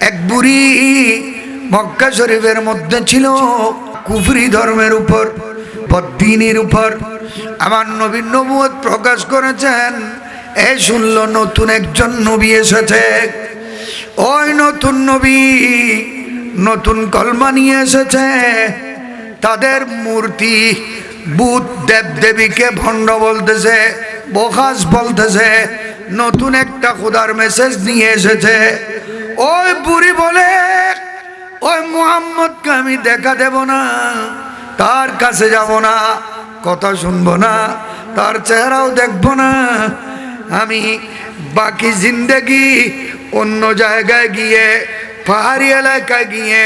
এক বুড়ি মক্কা শরীফের মধ্যে ছিল কুফরি ধর্মের উপর, বদ্দীনের উপর। আমার নবী নবুয়ত প্রকাশ করেছেন। এ শুনল নতুন একজন নবী এসেছে। ওই নতুন নবী নতুন কলমা নিয়ে এসেছে। তাদের মূর্তি বুত দেবদেবীকে ভণ্ড বলতেছে, বোখাস বলতেছে। নতুন একটা খোদার মেসেজ নিয়ে এসেছে। ওই বুড়ি বলে, ওই মুহাম্মদকে আমি দেখা দেব না, তার কাছে যাব না, কথা শুনবো না, তার চেহারাও দেখব না। আমি বাকি জিন্দেগি অন্য জায়গায় গিয়ে, পাহাড়ি এলাকায় গিয়ে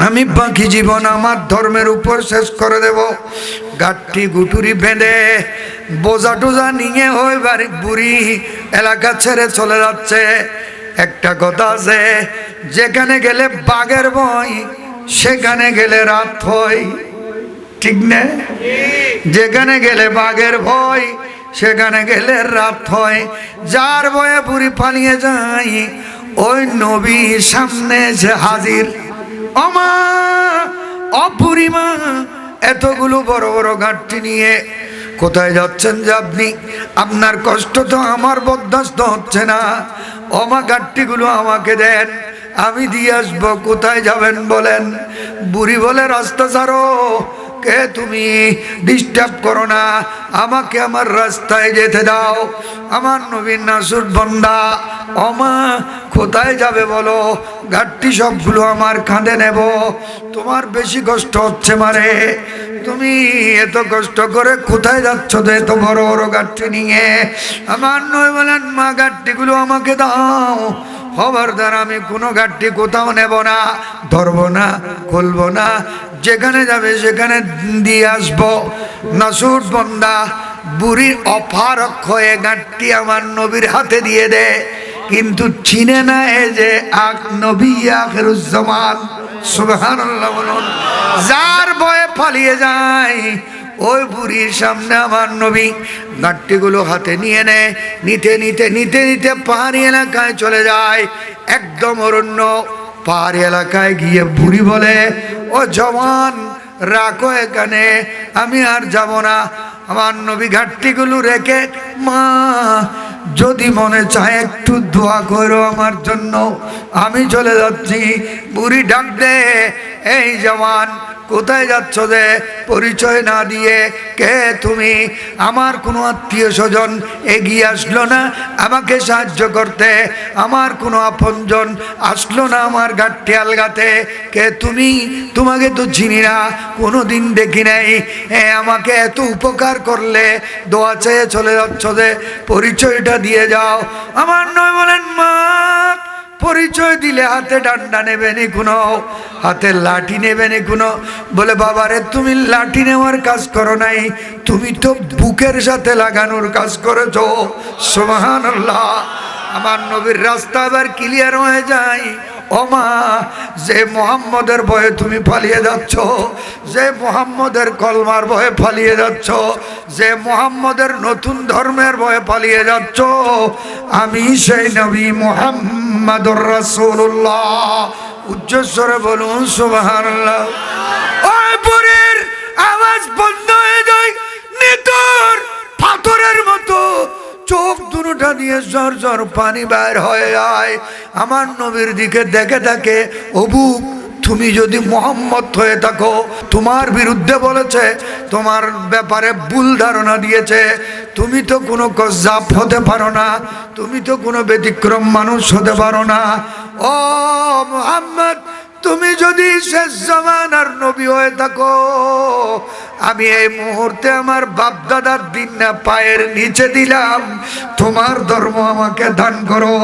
আমি বাকি জীবন আমার ধর্মের উপর শেষ করে দেব। গাঠি গুটুরি বেঁধে বোঝা টোজা নিয়ে ওই বাড়ি বুড়ি এলাকা ছেড়ে চলে যাচ্ছে। একটা কথা আছে, যেখানে গেলে বাঘের ভয় সেখানে গেলে রাত হয়, ঠিক না? যেখানে গেলে বাঘের ভয় সেখানে গেলে রাত হয়। যার ভয়ে বুড়ি পালিয়ে যায়, ওই নবী সামনে যে হাজির। ওমা, অপুরিমা, এতগুলো বড় বড় গাঁটটি নিয়ে কোথায় যাচ্ছেন যে আপনি? আপনার কষ্ট তো আমার বরদাস্ত হচ্ছে না। ওমা, গাঁটটিগুলো আমাকে দেন, আমি দিয়ে আসবো। কোথায় যাবেন বলেন? বুড়ি বলে, রাস্তা ছাড়ো। কে তুমি? ডিস্টার্ব করো না, আমাকে আমার রাস্তায় যেতে দাও। আমার নবীর নাসুর বন্দা। ওমা, কোথায় যাবে বলো? গাঠটি সবগুলো আমার কাঁধে নেব। তোমার বেশি কষ্ট হচ্ছে মারে, তুমি এত কষ্ট করে কোথায় যাচ্ছ তো এত বড় বড় গাঠটি নিয়ে? আমার নবী বলেন, মা, গাঠটিগুলো আমাকে দাও। খবরদার, আমি কোনো গাঠটি কোথাও নেব না, ধরবো না, খুলবো না। যেখানে যাবে সেখানে দিয়ে আসবো। নাসুর বন্দা বুড়ির অপারক হয়ে গাঁটটি আমার নবীর হাতে দিয়ে দে, কিন্তু চিনে না এই যে নবী আখিরুজ্জামান। সুবহানাল্লাহ বলুন। যার ভয়ে পালিয়ে যায়, ওই বুড়ির সামনে আমার নবী গাঁটটিগুলো হাতে নিয়ে নেয়। নিতে নিতে নিতে নিতে পাহাড়ি এলাকায় চলে যায়, একদম অরণ্য। পাহাড়ি এলাকায় গিয়ে বুড়ি বলে, ও জওয়ান, রাখো এখানে, আমি আর যাব না। আমার নবী ঘাটতিগুলো রেখে, মা, যদি মনে চায় একটু দোয়া করো আমার জন্য, আমি চলে যাচ্ছি। বুড়ি ডাক দে, এই জওয়ান, কোথায় যাচ্ছ যে? পরিচয় না দিয়ে, কে তুমি? আমার কোনো আত্মীয় স্বজন এগিয়ে আসলো না আমাকে সাহায্য করতে, আমার কোনো আপনজন আসলো না আমার গাঠটি আলগাতে। কে তুমি? তোমাকে তো চিনি না, কোনো দিন দেখি নাই। আমাকে এত উপকার করলে, দোয়া চেয়ে চলে যাচ্ছ যে, পরিচয়টা দিয়ে যাও। আমার নয় বলেন, মা, পরিচয় দিলে হাতে ডান্ডা নেবে নি কোনো, হাতে লাঠি নেবে নি কোনো? বলে, বাবারে, তুমি লাঠি নেওয়ার কাজ করো নাই, তুমি তো বুকের সাথে লাগানোর কাজ করেছো। সুবহানাল্লাহ। আমার নবীর রাস্তা আবার ক্লিয়ার হয়ে যায়। ও মা, যে মুহাম্মদের ভয়ে তুমি পালিয়ে যাচ্ছ, যে মুহাম্মদের কলমার ভয়ে পালিয়ে যাচ্ছ, যে মুহাম্মদের নতুন ধর্মের ভয়ে পালিয়ে যাচ্ছ, আমি সেই নবী মুহাম্মদুর রাসূলুল্লাহ। উচ্চস্বরে বলুন সুবহানাল্লাহ। ওই বুড়ির আওয়াজ বন্ধ হয়ে যায়, নিতর পাথরের মতো চোখ দুটা দিয়ে ঝর ঝর পানি বাইর হয়ে যায়। আমার নবীর দিকে দেখে থাকে, ও বুক, তুমি যদি মুহাম্মদ হয়ে থাকো, তোমার বিরুদ্ধে বলেছে, তোমার ব্যাপারে ভুল ধারণা দিয়েছে, তুমি তো কোনো কজ্জাব হতে পারো না, তুমি তো কোনো ব্যতিক্রম মানুষ হতে পারো না। ও মুহাম্মদ, তুমি যদি শেষ জামানার নবী হয়ে থাকো, আমি এই মুহূর্তে আমার বাপ দাদার দিন না পায়ের নিচে দিলাম, তোমার ধর্ম আমাকে দান করো,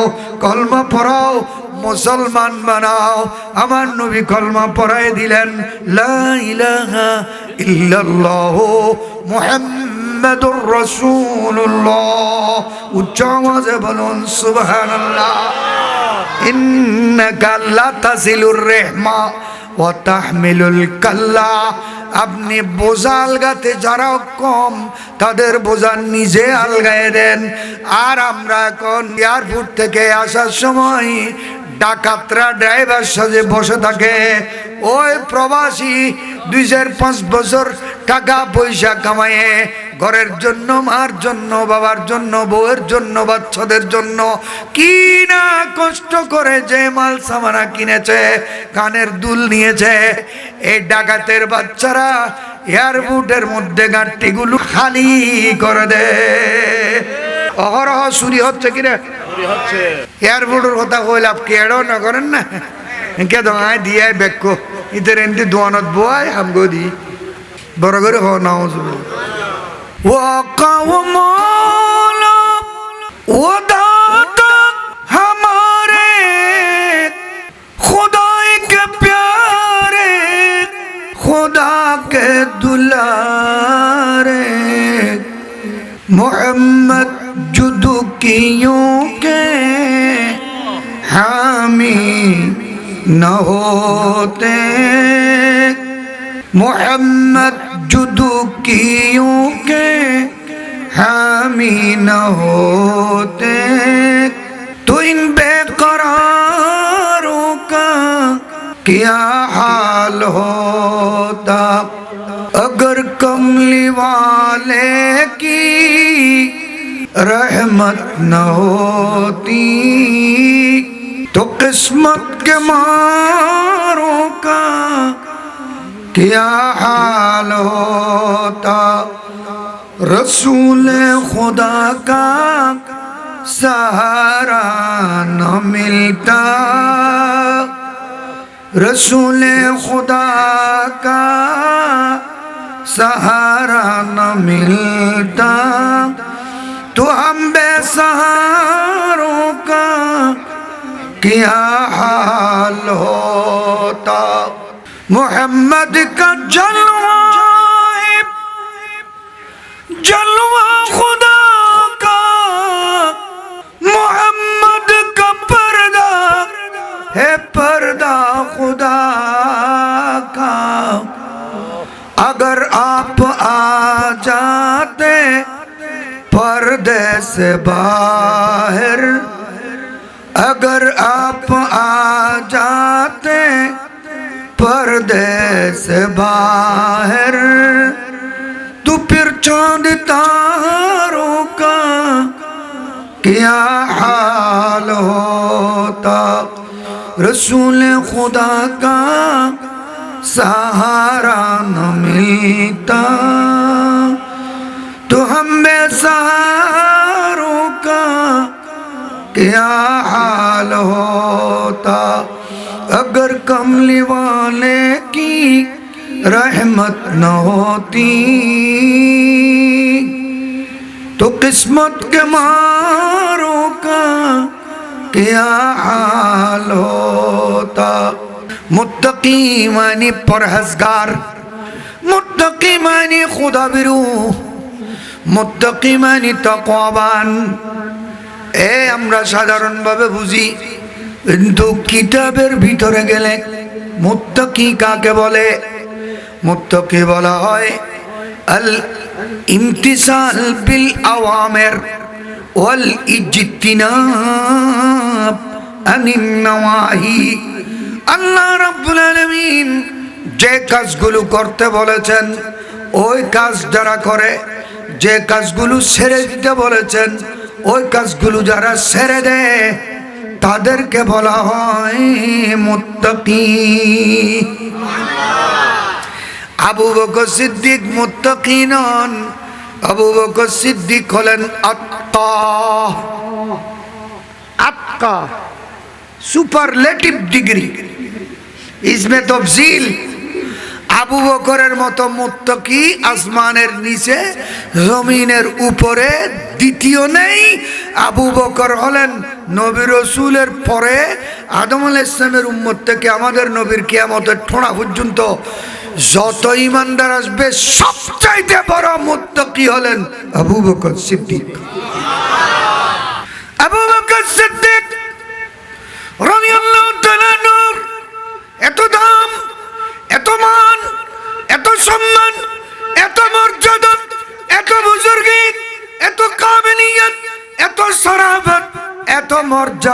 কলমা পড়াও, মুসলমান বানাও। আমার নবী কলমা পড়াই দিলেন, লা ইলাহা ইল্লাল্লাহ মুহাম্মাদুর রাসূলুল্লাহ। উচ্চ আওয়াজে বলুন সুবহানাল্লাহ। ইন্নাকা লা তাসিলুর রাহমা ওয়া তাহমিলুল কাল্লা আপনি বোঝা আলগাতে যারা কম তাদের বোঝা নিজে আলগায়ে দেন। আর আমরা এখন এয়ারপোর্ট থেকে আসার সময় ডাকাতরা ড্রাইভার সাজে বসে থাকে। ওই প্রবাসী 2-5 বছর টাকা পয়সা কামায়ে ঘরের জন্য, মার জন্য, বাবার জন্য, বউয়ের জন্য, বাচ্চাদের জন্য কি না কষ্ট করে যে মাল সামানা কিনেছে, কানের দুল নিয়েছে, এই ডাকাতের বাচ্চারা এয়ারপোর্টের মধ্যে গাড়িগুলো খালি করে দেয়। অহরহ চুরি হচ্ছে কিনা এয়ারপোর্টের কথা কইল আপনি এড়ো না করেন না কে দোয়ায় দিয়ে বেক্য ইদের এমনি দোয়ানত বোয়ায় আমগো দি বড় করে হ নাউজ ওয়াকাও মৌলা ও দাতা हमारे खुदाई के प्यारे खुदा के दुलारे मोहम्मद जुदुकियों के हामी न होते, मोहम्मद जुदुकियों के हामी न होते, तो इन बेकरारों का क्या हाल होता। अगर कमली वाले की रहमत न होती तो किस्मत के मारों का क्या हाल होता। रसूल खुदा का सहारा न मिलता, रसूल खुदा का सहारा न मिलता, तो हम बेसहारों का क्या हाल होता। मोहम्मद का जलवा है, जलवा खुदा का, मोहम्मद का पर्दा है, पर्दा खुदा का। अगर आप आ जाते पर्दे से बाहर, अगर आप आ जाते पर्दे से बाहर, तो फिर चांद तारों का क्या हाल होता। रसूल खुदा का सहारा न मिलता, तो हम बेसहारों का क्या हाल होता। अगर कमली वाले की रहमत न होती तो किस्मत के मारों का क्या हाल होता। मुत्तकी मानी परहेजगार, मुत्तकी मानी खुदा बिरू, मुत्तकी मानी तकवाबान। এ আমরা সাধারণভাবে বুঝি, কিন্তু কিতাবের ভিতরে গেলে মুত্তাকি কাকে বলে? মুত্তাকি বলা হয় আল ইমতিসাল বিল আওয়ামির ওয়াল ইজতিনাব আনিন নওয়াহি। আল্লাহ রাব্বুল আলামিন যে কাজগুলো করতে বলেছেন ওই কাজ যারা করে, যে কাজগুলো ছেড়ে দিতে বলেছেন ওই কাজগুলো যারা ছেড়ে দেয় তাদেরকে বলা হয় মুত্তাকি। আবু বকর সিদ্দিক মুত্তাকি নন, আবু বকর সিদ্দিক হলেন আত্তা। আত্তা সুপারলেটিভ ডিগ্রি, ইসমে তফজিল। আবু বকরের মতো মুত্তাকি আসমানের নিচে জমিনের উপরে দ্বিতীয় নেই। আবু বকর হলেন নবী রাসূলের পরে আদম আলাইহিস সালামের উম্মত থেকে আমাদের নবীর কিয়ামতের ঠোঁড়া পর্যন্ত যত ঈমানদার আসবে সবচাইতে বড় মুত্তাকি হলেন আবু বকর সিদ্দিক। আবু বকর সিদ্দিক রাদিয়াল্লাহু তাআলা এত দাম, এত মান, এত সম্মান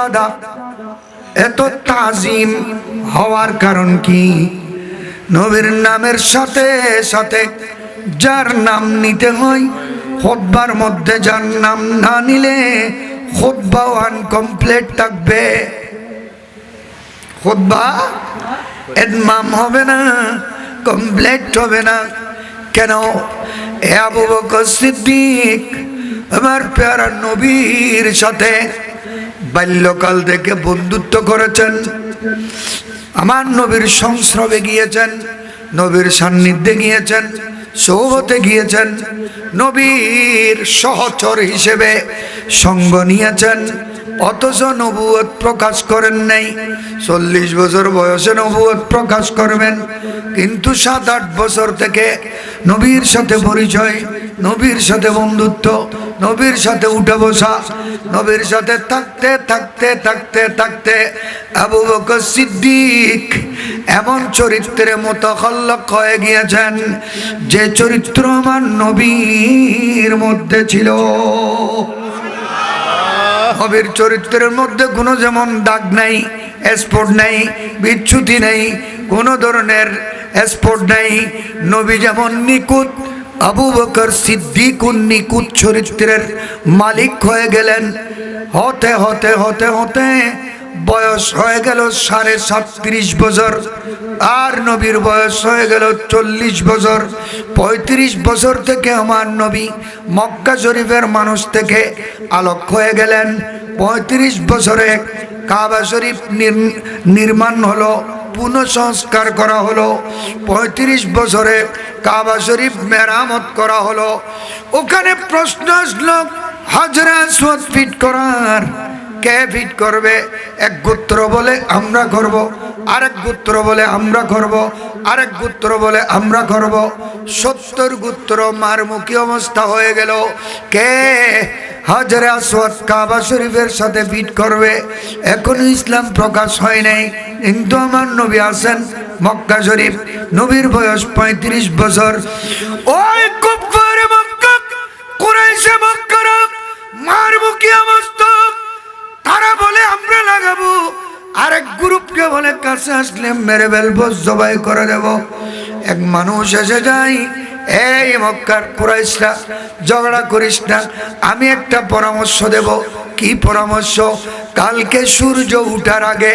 মর্যাদা, এত তাজিম হওয়ার কারণ কি? নবীর নামের সাথে সাথে যার নাম নিতে হয়, খুতবার মধ্যে যার নাম না নিলে খুতবা আনকমপ্লিট থাকবে, খুতবা ইতমাম হবে না, কমপ্লিট হবে না। কেন? এ আবু বকর সিদ্দিক আমার প্যারা নবীর সাথে বাল্যকাল থেকে বন্ধুত্ব করেছেন, আমার নবীর সংস্রবে গিয়েছেন, নবীর সান্নিধ্যে গিয়েছেন, সোহবতে গিয়েছেন, নবীর সহচর হিসেবে সঙ্গ নিয়েছেন, অথচ নবুয়ত প্রকাশ করেন নাই। 40 বছর বয়সে নবুয়ত প্রকাশ করবেন, কিন্তু 7-8 বছর থেকে নবীর সাথে পরিচয়, নবীর সাথে বন্ধুত্ব, নবীর সাথে উঠা বসা, নবীর সাথে থাকতে থাকতে থাকতে থাকতে আবু বকর সিদ্দিক এমন চরিত্রের মুতাখাল্লিক হয়ে গিয়েছেন যে চরিত্র আমার নবীর মধ্যে ছিল। নবীর চরিত্রের মধ্যে কোনো যেমন দাগ নাই, স্পট নাই, বিচ্যুতি নেই, কোনো ধরনের স্পট নাই। নবী যেমন নিকুত, আবু বকর সিদ্দিক নিকুত চরিত্রের মালিক হয়ে গেলেন। হতে হতে হতে হতে বয়স হয়ে গেল 37.5 বছর, আর নবীর বয়স হয়ে গেল 40 বছর। 35 বছর থেকে আমার নবী মক্কা শরীফের মানুষ থেকে আলোক হয়ে গেলেন। 35 বছরে কাবা শরীফ নির্মাণ হলো, পুনঃসংস্কার করা হলো। 35 বছরে কাবা শরীফ মেরামত করা হলো। ওখানে প্রশ্ন আসলো, হাজরে আসওয়াদ ফিট করার কে ফিট করবে? এক গোত্র বলে আমরা করব, আরেক গোত্র বলে আমরা করব, আরেক গোত্র বলে আমরা করব। 70 গোত্র মারমুখী অবস্থা হয়ে গেল। কে হাজরে আসওয়াদ কাবা শরীফের সাথে ফিট করবে? এখনো ইসলাম প্রকাশ হয় নাই, কিন্তু আমার নবী আছেন মক্কা শরীফ। নবীর বয়স 35 বছর। ওই কুফারে মক্কা, কুরাইশে মক্কার মারমুখী অবস্থা, তারা বলে আমরা লাগাবো, আরেক গ্রুপকে বলে কাছে আসলে মেরে ফেলবো, জবাই করে দেব। এক মানুষ এসে যায়, এই মক্কার কুরাইশরা ঝগড়া করিস না, আমি একটা পরামর্শ দেব। কি পরামর্শ? কালকে সূর্য উঠার আগে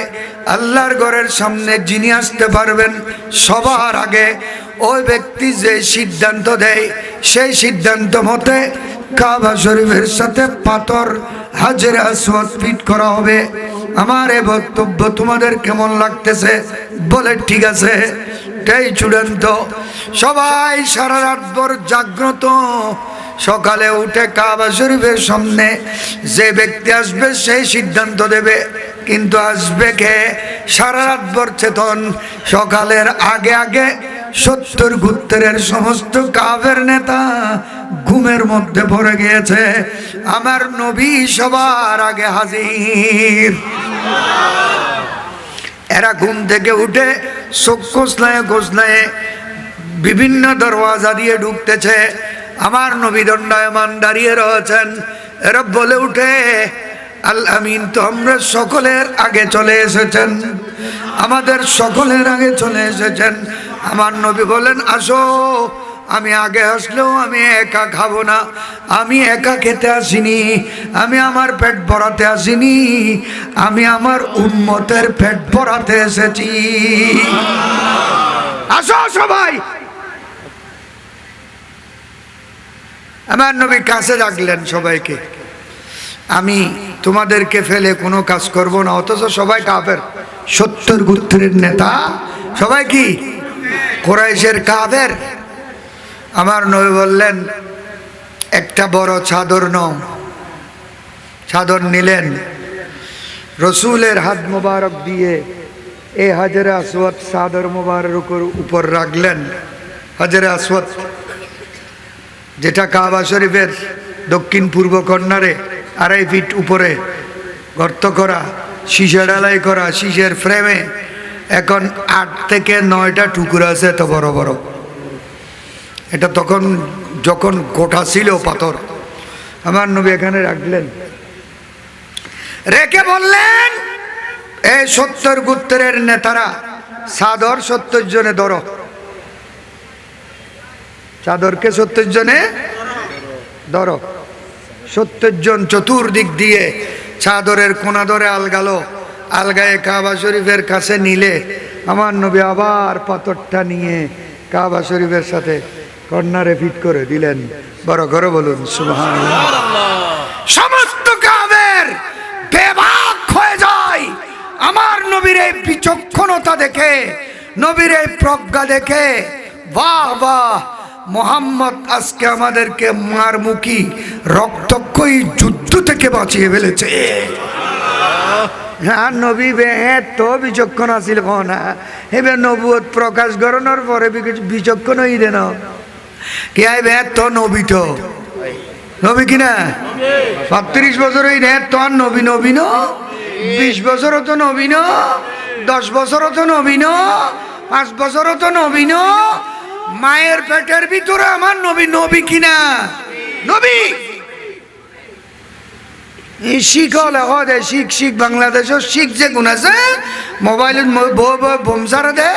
আল্লাহর ঘরের সামনে যিনি আসতে পারবেন সবার আগে, ওই ব্যক্তি যে সিদ্ধান্ত দেয় সেই সিদ্ধান্ত মতে কাবা শরীফের সাথে পাথর হাজরে আসওয়াদ ফিট করা হবে। আমার এই বক্তব্য তোমাদের কেমন লাগতেছে? বলে ঠিক আছে, এটাই চূড়ান্ত। সবাই সারা রাত ভর জাগ্রত। সকালে উঠে কাবা শরীফের সামনে যে ব্যক্তি আসবে সেই সিদ্ধান্ত দেবে, কিন্তু আসবে কে? সারা রাত ভর চেতন। সকালের আগে আগে 70 গোত্রের সমস্ত কাফের নেতা ঘুমের মধ্যে পড়ে গিয়েছে, আমার নবী সবার আগে হাজির। এরা ঘুম থেকে উঠে চোখ কোসলায় বিভিন্ন দরওয়াজা দিয়ে ঢুকতেছে। আমার নবী দণ্ডায়মান দাঁড়িয়ে রয়েছেন। এরা বলে উঠে, আল আমিন তো আমরা সকলের আগে চলে এসেছেন, আমাদের সকলের আগে চলে এসেছেন। আমার নবী বলেন, আসো, আমি আগে আসলেও আমি একা খাবো না, আমি একা খেতে আসিনি, আমি আমার পেট ভরাতে আসিনি, আমি আমার উম্মতের পেট ভরাতে এসেছি। আসো সবাই। আমার নবী কাছে ডাকলেন সবাইকে, আমি তোমাদেরকে ফেলে কোনো কাজ করব না। অথচ সবাই কাফের, 70 গোত্রের নেতা সবাই কি কুরাইশের কাফের। আমার নবী বললেন, একটা বড় চাদর নাও। চাদর নিলেন, রসুলের হাত মোবারক দিয়ে এই হাজরে আসওয়াদ চাদর মোবারকের উপর রাখলেন। হাজরে আসওয়াদ যেটা কাবা শরীফের দক্ষিণ পূর্ব কর্নারে 2.5 ফিট উপরে গর্ত করা, শীষে ঢালাই করা, শীষের ফ্রেমে এখন 8 থেকে 9টা টুকরা আছে, এত বড় বড়। এটা তখন যখন গোটা ছিল পাথর। আমার নবী এখানে রাখলেন। রেখে বললেন, এই 70 গোত্রের নেতারা চাদর 70 জনে ধরো, চাদরকে 70 জনে ধরো। 70 জন চতুর্দিক দিয়ে চাদরের কোনা ধরে আলগালো, আলগায়ে কাবা শরীফের কাছে নিলে আমার নবী আবার পাথরটা নিয়ে কাবা শরীফের সাথে কর্নারে ফিট করে দিলেন। বড় করে বলুন সুবহানাল্লাহ। সমস্ত কাবের বেবাক হয়ে যায় আমার নবীর এই বিচক্ষণতা দেখে, নবীর এই প্রজ্ঞা দেখে। বাহ বাহ, মোহাম্মদ আজকে আমাদেরকে মারমুখী রক্তক্ষয়ী যুদ্ধ থেকে বাঁচিয়ে ফেলেছে। হ্যাঁ, নবী তো বিচক্ষণ আছিল না, এবার নবুয়ত প্রকাশ করানোর পরে বিচক্ষণ হই দেন কে তো নবী, তো নবী কিনা 35 বছর হই তো আর নবী নবীন, 20 বছরও তো নবীন, 10 বছরও তো নবীন, 5 বছরও তো নবীন। মায়ের পেটের ভিতরে আমার নবী, নবী কিনা নবী। শিখ হলে হদে শিখ শিখ বাংলাদেশের শিখ যে গুণ আছে মোবাইলত বোমসার দে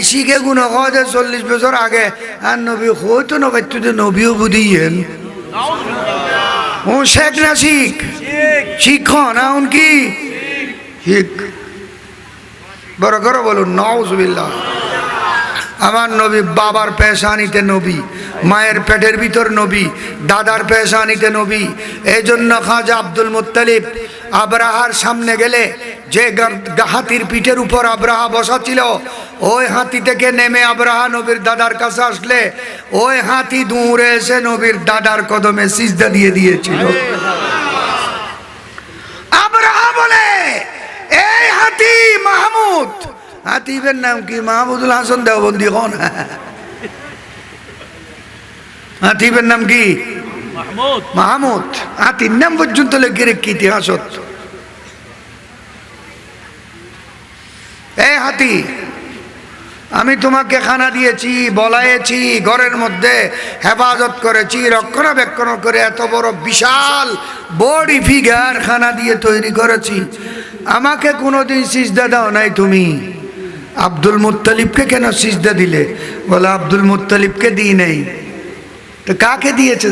শিখে গুণ হদে 40 বছর আগে আর নবী হয়তো নবাইতো নবীও বুঝিয়েন। ও শেখ না শিখ, শিখ না উনকি শিখ। বড় করে বলুন নাউজুবিল্লাহ। আমার নবী বাবার পেশানিতে নবী, মায়ের পেটের ভিতর নবী, দাদার পেশানিতে নবী। এই জন্য খাজা আব্দুল মুত্তালিব আব্রাহার সামনে গেলে যে হাতির পিঠের উপর আব্রাহা বসা ছিল, ওই হাতি থেকে নেমে আব্রাহা নবীর দাদার কাছে আসলে ওই হাতি দৌড়ে এসে নবীর দাদার কদমে সিজদা দিয়ে দিয়েছিল। আব্রাহা বলে, এই হাতি মাহমুদ। হাতিবের নাম কি? মাহমুদুল হাসান দেওবন্দি হন। হাতিবের নাম কি? মাহমুদ। হাতির নাম পর্যন্ত লেগে রেখে ইতিহাসত। এই হাতি, আমি তোমাকে খানা দিয়েছি, বলাইছি, ঘরের মধ্যে হেফাজত করেছি, রক্ষণাবেক্ষণ করে এত বড় বিশাল বডি ফিগার খানা দিয়ে তৈরি করেছি, আমাকে কোনোদিন সিজদা দাও নাই তুমি। আব্দুল মুত্তালিবকে কেন সিজদা দিলে? বলে আব্দুল মুত্তালিবকে দিই নাই। তো কাকে দিয়েছে?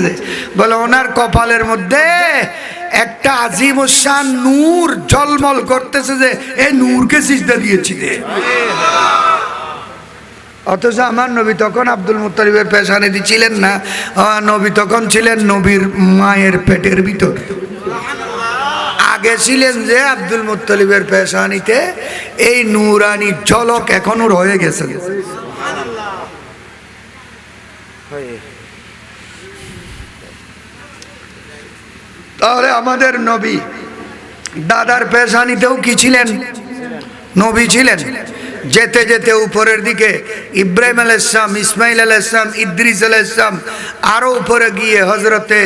বলে ওনার কপালের মধ্যে একটা আজিমুশান নূর ঝলমল করতেছে, যে এই নূরকে সিজদা দিয়েছি। অথচ আমার নবী তখন আব্দুল মুত্তালিবের পেশানিতে ছিলেন না, নবী তখন ছিলেন নবীর মায়ের পেটের ভিতর। আগে ছিলেন যে আব্দুল মুত্তালিবের পেশানিতে, এই নূরানি ঝলক এখনো রয়ে গেছে। তাহলে আমাদের নবী দাদার পেশানিতেও কি ছিলেন? নবী ছিলেন। যেতে যেতে উপরের দিকে ইব্রাহিম আলাইহিস সালাম, ইসমাইল আলাইহিস সালাম, ইদ্রিস আলাইহিস সালাম, আরো উপরে গিয়ে হযরতে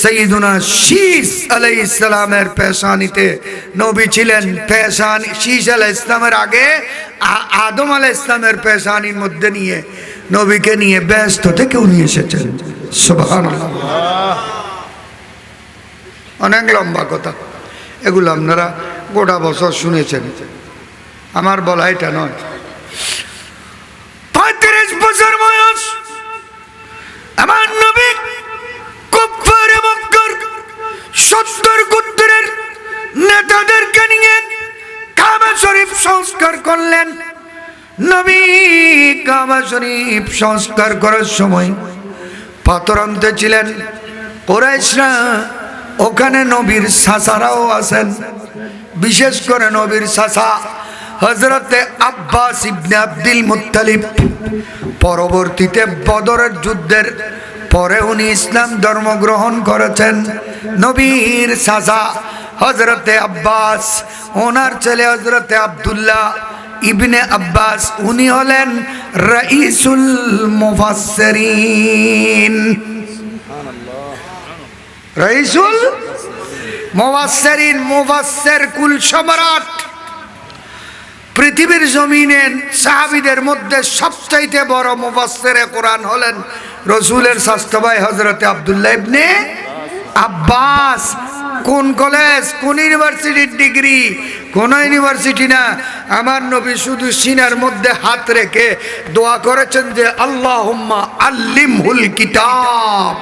সাইয়্যিদুনা শীস আলাইহিস সালামের পেশানিতে নবী ছিলেন। পেশানি শীস আলাইহিস সালামের আগে আদম আলাইহিস সালামের পেশানির মধ্যে নিয়ে নবীকে নিয়ে ব্যস্ত থেকে উনি এসেছেন। সুবহানাল্লাহ। অনেক লম্বা কথা, এগুলো আপনারা গোটা বছর শুনেছেন, আমার বলা এটা নয়। 35 বছর বয়স আমার নবী কুফার মক্কার 70 গোত্রের নেতাদেরকে নিয়ে কাবা শরীফ সংস্কার করলেন। নবী কাবা শরীফ সংস্কার করার সময় পাথর আনতে ছিলেন। কুরাইশরা, ওখানে নবীর চাচারাও আছেন, বিশেষ করে নবীর চাচা হযরতে আব্বাস ইবনে আব্দুল মুত্তালিব। পরবর্তীতে বদরের যুদ্ধের পরে উনি ইসলাম ধর্ম গ্রহণ করেছেন। নবীর চাচা হযরতে আব্বাস, ওনার ছেলে হযরতে আব্দুল্লাহ ইবনে আব্বাস, উনি হলেন রাইসুল মুফাসসিরিন। রাইসুল মুফাসসিরিন, মুফাসসির কুল সম্রাট। পৃথিবীর জমিনে সাহাবীদের মধ্যে সবচাইতে বড় মুফাসসিরে কোরআন হলেন রাসূলের চাচা ভাই হযরতে আব্দুল্লাহ ইবনে আব্বাস। কোন কলেজ, কোন ইউনিভার্সিটির ডিগ্রি, কোন ইউনিভার্সিটি না। আমার নবী শুধু সিনার মধ্যে হাত রেখে দোয়া করেছেন যে আল্লাহুম্মা আল্লিমহুল কিতাব,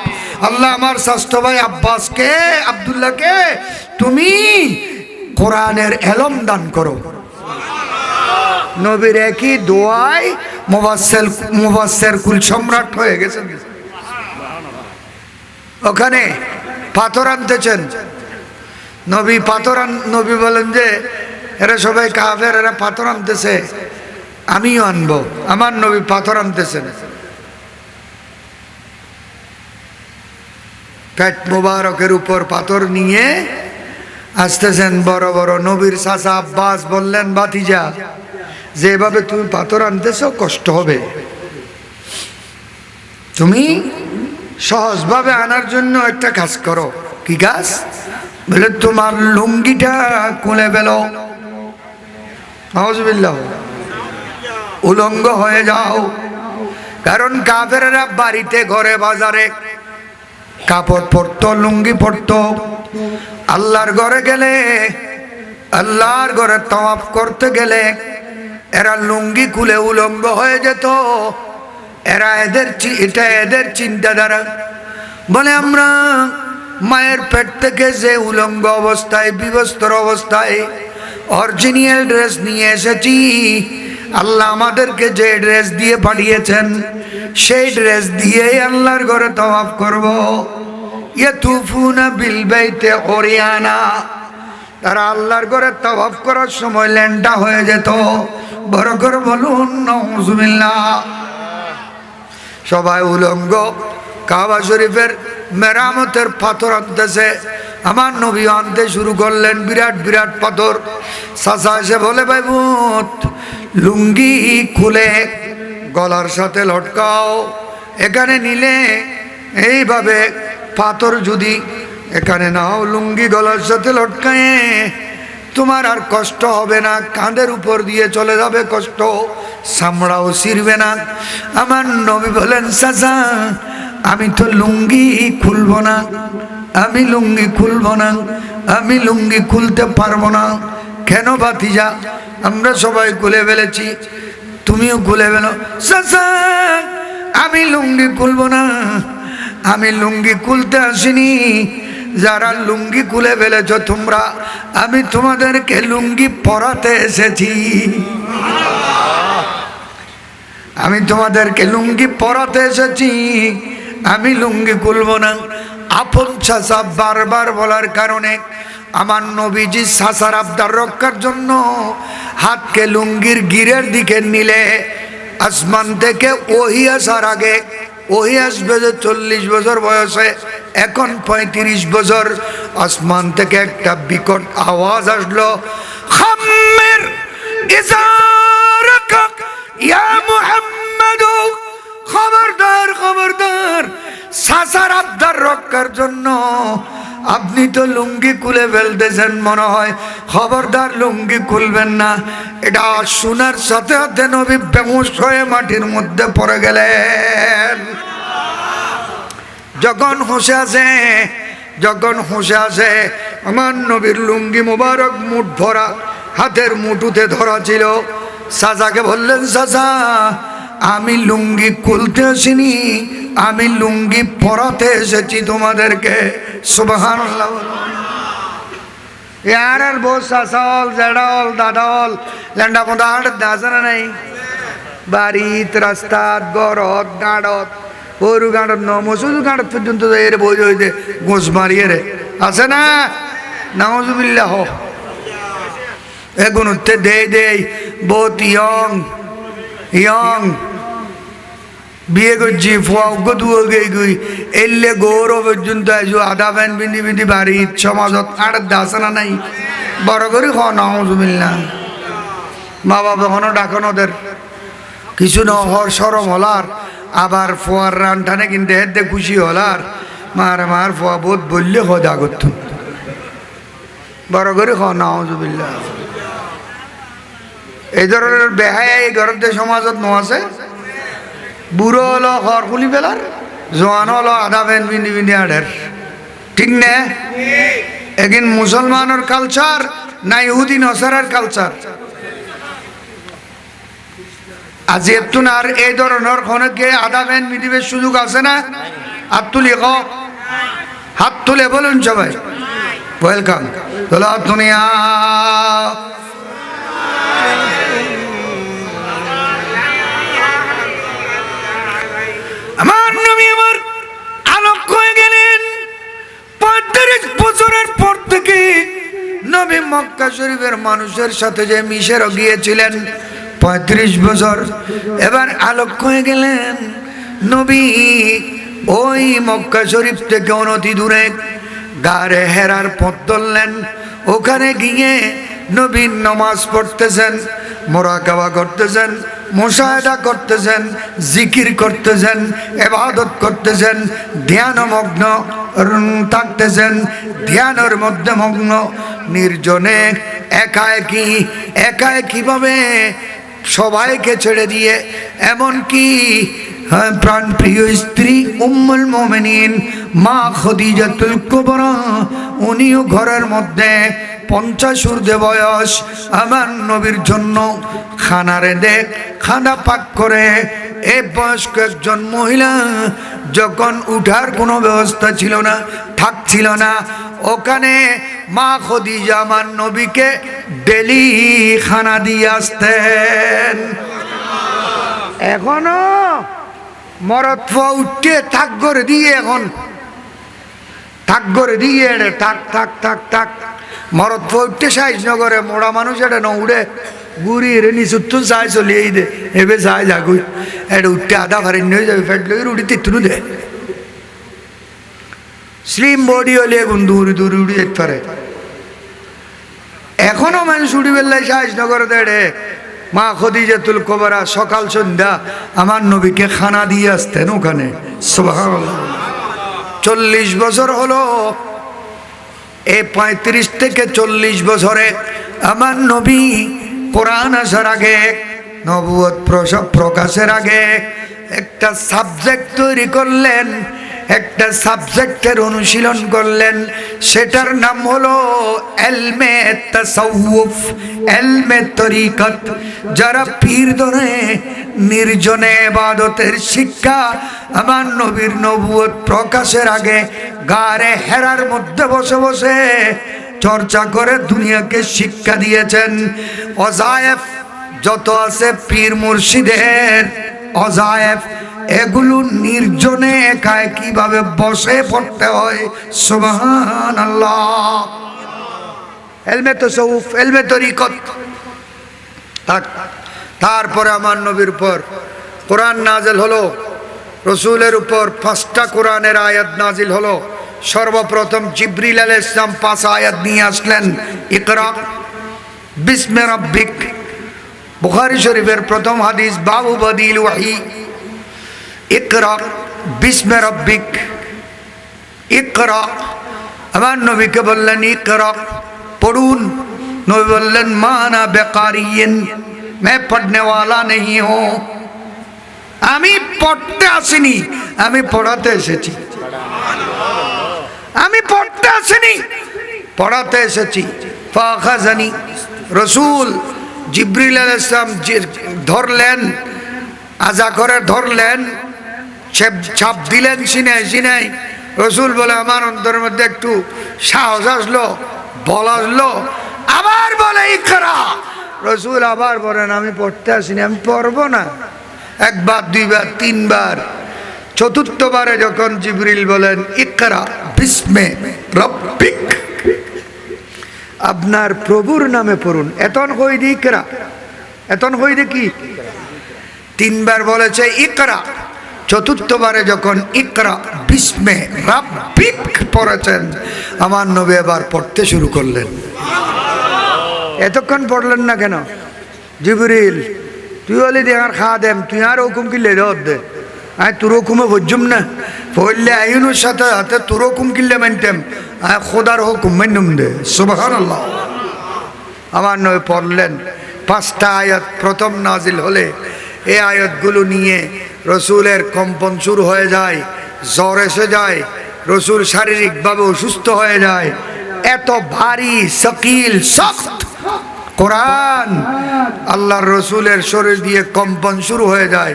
আল্লাহ আমার স্বাস্থ্য ভাই আব্বাসকে, আব্দুল্লাহকে তুমি কোরআনের এলম দান করো। নবীর একই দোয়ায় মুফাসসির কুল সম্রাট হয়ে গেছেন। ওখানে পাথর আনতেছেন নবী, নবী বলেন যে এরা সবাই কাফের, এরা পাথর আনতেছে, আমিও আনবো। আমার নবী পাথর আনতেছেন, পেট মোবারকের উপর পাথর নিয়ে আসতেছেন বড় বড়। নবীর চাচা আব্বাস বললেন, ভাতিজা যেভাবে তুমি পাথর আনতেছো কষ্ট হবে, তুমি সহজভাবে আনার জন্য একটা কাজ করো। কি কাজ? বলে তোমার লুঙ্গিটা খুলে ফেলো, নাউজুবিল্লাহ, উলঙ্গ হয়ে যাও। কারণ কাফেররা বাড়িতে ঘরে বাজারে কাপড় পরতো, লুঙ্গি পরতো। আল্লাহর ঘরে গেলে, আল্লাহর ঘরে তাওয়াফ করতে গেলে এরা লুঙ্গি খুলে উলঙ্গ হয়ে যেত। এটা এদের চিন্তাধারা। বলে আমরা মায়ের পেট থেকে যে উলঙ্গ অবস্থায়, বিবস্ত্র অবস্থায় অরিজিনাল ড্রেস নিয়ে এসেছি, আল্লাহ আমাদেরকে যে ড্রেস দিয়ে পাঠিয়েছেন সেই ড্রেস দিয়ে আল্লাহর ঘরে তাওয়াফ করব। ইয়াতুফুনা বিল বাইতে ওরিয়ানা, তারা আল্লাহর ঘরে তাওয়াফ করার সময় ল্যাংটা হয়ে যেত। বড় করে বলুন নাউজুবিল্লাহ। সবাই উলঙ্গ কাবা শরীফের মেরামতের পাথর আনতেছে। আমার নবী আনতে শুরু করলেন বিরাট বিরাট পাথর। চাচা এসে বলে, ভাই মুত লুঙ্গি খুলে গলার সাথে লটকাও, এখানে নিলে এইভাবে পাথর যদি এখানে নাও, লুঙ্গি গলার সাথে লটকায়ে তোমার আর কষ্ট হবে না, কাঁধের উপর দিয়ে চলে যাবে কষ্ট, চামড়াও ছিঁড়বে না। আমার নবী বলেন, চাচা আমি তো লুঙ্গি খুলবো না, আমি লুঙ্গি খুলবো না, আমি লুঙ্গি খুলতে পারবো না। কেন ভাতিজা? আমরা সবাই খুলে ফেলেছি, তুমিও খুলে ফেলো। চাচা আমি লুঙ্গি খুলবো না, আমি লুঙ্গি খুলতে আসিনি, যারা লুঙ্গি খুলে ফেলেছ তোমরা, আমি তোমাদেরকে লুঙ্গি পরাতে এসেছি, আমি তোমাদেরকে লুঙ্গি পরাতে এসেছি, আমি লুঙ্গি খুলবো না। আপন চাচা বারবার বলার কারণে আমার নবীজি চাচার আবদার রক্ষার জন্য হাতকে লুঙ্গির গিরের দিকে নিলে আসমান থেকে ওহী আসার আগে, ওহী আসবে যে 40 বছর বয়সে, এখন 35 বছর, আসমান থেকে একটা বিকট আওয়াজ আসলো, খাম্মির ইজারাকা ইয়া মুহাম্মদ, খবরদার খবরদার, চাচার আবদার রক্ষার জন্য আপনি তো লুঙ্গি খুলে ফেলতেছেন মনে হয়, খবরদার লুঙ্গি খুলবেন না। এটা শোনার সাথে সাথে নবী বেহুশ হয়ে মাটির মধ্যে পড়ে গেলেন। যখন হুঁশে আসে আমার নবীর লুঙ্গি মুবারক মুঠ ধরা, হাতের মুঠুতে ধরা ছিল। চাচাকে বললেন, চাচা আমি লুঙ্গি খুলতে আসিনি, আমি লুঙ্গি পরাতে এসেছি তোমাদেরকে। সুবহানাল্লাহ। यार बहुत सासा हल जड़ा हल दादा हल लंडा पोंदा हाट दासना नहीं बारीत रास्ता गरत गाड़त पौरु गाड़त न मसुदु गाड़त पर्यন্ত এর বই হইতে গোস মারিয়ে রে আছে না নাউজুবিল্লাহ। এগুনতে দে বহুত ইয়ং বিয়ে করছি ফুয়াগ্য দুয়ে গই এলে গৌরব পর্যন্ত আইসো আধা ফ্যান বিন্ধি বিন্ধি বাড়ি সমাজত আর দাসনা নাই বড় করে খ নাউজুবিল্লাহ। মা বাবা কোনো ডাকন ওদের কিছু ন হর সরম হলার, আবার ফুয়ার রান টানে কিন্তু হেদে খুশি হলার, মার ফুয়া বহুত বললে খোদা করত বড় করে খ নাউজুবিল্লাহ। এই ধরনের বেহায় এই ঘরের সমাজত ন আছে। বুড়ো হলো ঘর খুলি ফেলার, জোয়ান হলো আধা প্যান্ট বিন্ধি বিন্ধি আডের, ঠিক না? এগিন মুসলমানের কালচার না ইহুদি নসারার কালচার? আজি একটু না আর এই ধরনের অনেকে আধা বেন মিটিবের সুযোগ আছে না? হাত তুলি হাত তুলে বলুন সবাই ওয়েলকাম। তোলা দুনিয়া আমার নবী আমার আলোক হয়ে গেলেন 35 বছরের পর থেকে নবী মক্কা শরীফের মানুষের সাথে যে মিশে গিয়েছিলেন 35 বছর, এবার আলোক হয়ে গেলেন। নবী ওই মক্কা শরীফ থেকে অনতি দূরে গারে হেরার পথ ধরলেন। ওখানে গিয়ে নবী নামাজ পড়তেছেন, মুরাকাবা করতেছেন, মুশাহাদা করতেছেন, জিকির করতেছেন, ইবাদত করতেছেন, ধ্যানমগ্ন থাকতেছেন, ধ্যানের মধ্যে মগ্ন, নির্জনে একাকীভাবে সবাইকে ছেড়ে দিয়ে, এমনকি প্রাণ প্রিয় স্ত্রী উম্মুল মুমিনিন মা খাদিজাতুল কুবরা উনিও ঘরের মধ্যে 50 ঊর্ধ্বে বয়স আমার নবীর জন্য খানা রেঁধে খানা পাক করে। এই বয়স্ক একজন মহিলা যখন উঠার কোনো ব্যবস্থা ছিল না, থাকছিল না, ওখানে মা খাদিজা আমার নবীকে ডেলি খানা দিয়ে আসতেন। এখনো মরদ উঠে থাক করে দিয়ে, এখন থাক করে দিয়ে থাক থাক থাক থাক মরদ উঠতে সাইজ নগরে মোড়া মানুষ এটা ন উড়ে গুড়ি রে নিচুত্ত চাই চলিয়ে দে এবে চাই যাগুই এটা উঠতে আধা ফারিন হয়ে যাবে, ফ্যাট লগে উড়ি তিত্রু দে স্লিম বডি হলে এখন দূরে দূরে উড়ি যেতে পারে। এখনো মানুষ উড়ি বেলায় সাইজ নগরে দেড়ে মা খাদিজাতুল কুবরা সকাল সন্ধ্যা আমার নবীকে খানা দিয়ে আসতেন ওখানে। সুবহানাল্লাহ। 40 বছর হলো। এই 35 থেকে 40 বছরে আমার নবী কোরআন আসার আগে, নবুয়ত প্রকাশের আগে একটা সাবজেক্ট তৈরি করলেন, একটা সাবজেক্টের অনুশীলন করলেন। সেটার নাম হলো ইলমে তাসাউফ, ইলমে তরিকত। যারা পীর ধরে নির্জনে ইবাদতের শিক্ষা আমার নবীর নবুয়ত প্রকাশের আগে গারে হেরার মধ্যে বসে বসে চর্চা করে দুনিয়াকে শিক্ষা দিয়েছেন। ওয়াজায়েফ যত আছে পীর মুর্শিদের ওয়াজায়েফ, এগুলো নির্জনে একাই কিভাবে বসে পড়তে হয়। সুবহানাল্লাহ। ইলমে তাসাউফ, ইলমে তরিকত। তারপরে আমার নবীর উপর কোরআন নাজিল হলো, রসুলের উপর 5টা কোরআনের আয়াত নাজিল হলো। সর্বপ্রথম জিবরিল আলাইহিস সালাম 5 আয়াত নিয়ে আসলেন। ইকরা বিসমি রাব্বিক, বুখারী শরীফের প্রথম হাদিস, বাবু বদিল ওয়াহি। ইকরা বিসমি রাব্বিক, ইকরা। আমার নবীকে বললেন ইকরা, পড়ুন। নবী বললেন মানা বেকারিয়িন, मैं पढ़ने वाला नहीं हूं। আমি পড়তে আসিনি, আমি পড়াতে এসেছি। আমি পড়তে আসিনি, পড়াতে এসেছি। ফাখাযানি, রসুল জিবরিল আলাইহিস সালাম ধরলেন, আজা করে ধরলেন, ছাপ দিলেন সিনায় সিনায়। রসুল বলে আমার অন্তরের মধ্যে একটু সাহস আসলো, বল আসলো, আবার বলে ইকরা। রসুল আবার বলেন আমি পড়তে আসিনি, আমি পড়বো না। একবার, দুইবার, তিনবার, চতুর্থবারে যখন জিবরিল বলেন ইকরা বিসমি রাব্বিক, আপনার প্রভুর নামে পড়ুন, এতন কই দি ইকরা, এতন কই দি কি? 3বার বলেছে ইকরা। চতুর্থবারে যখন ইকরা বিসমি রাব্বিক পড়েছেন, আমার নবী এবার পড়তে শুরু করলেন। এতক্ষণ পড়লেন না কেন? জিবরিল তুই হলে দেখার খাওয়া দেম, তুই আর হুকুম কিনলে দে, আয় তোর হুকুমে বুঝুম না, পড়লে আইনুর সাথে হাতে তোর হুকুম কিনলে মানতাম, আয় খোদার হুকুম মান্যম দে। সুবহানাল্লাহ। আমার নবী পড়লেন। 5টা আয়াত প্রথম নাজিল হলে এই আয়াতগুলো নিয়ে রসুলের কম্পন শুরু হয়ে যায়, জ্বর এসে যায়, রসুল শারীরিকভাবে অসুস্থ হয়ে যায়। এত ভারী সকিল শক্ত কোরআন, আল্লাহর রসুলের শরীর দিয়ে কম্পন শুরু হয়ে যায়।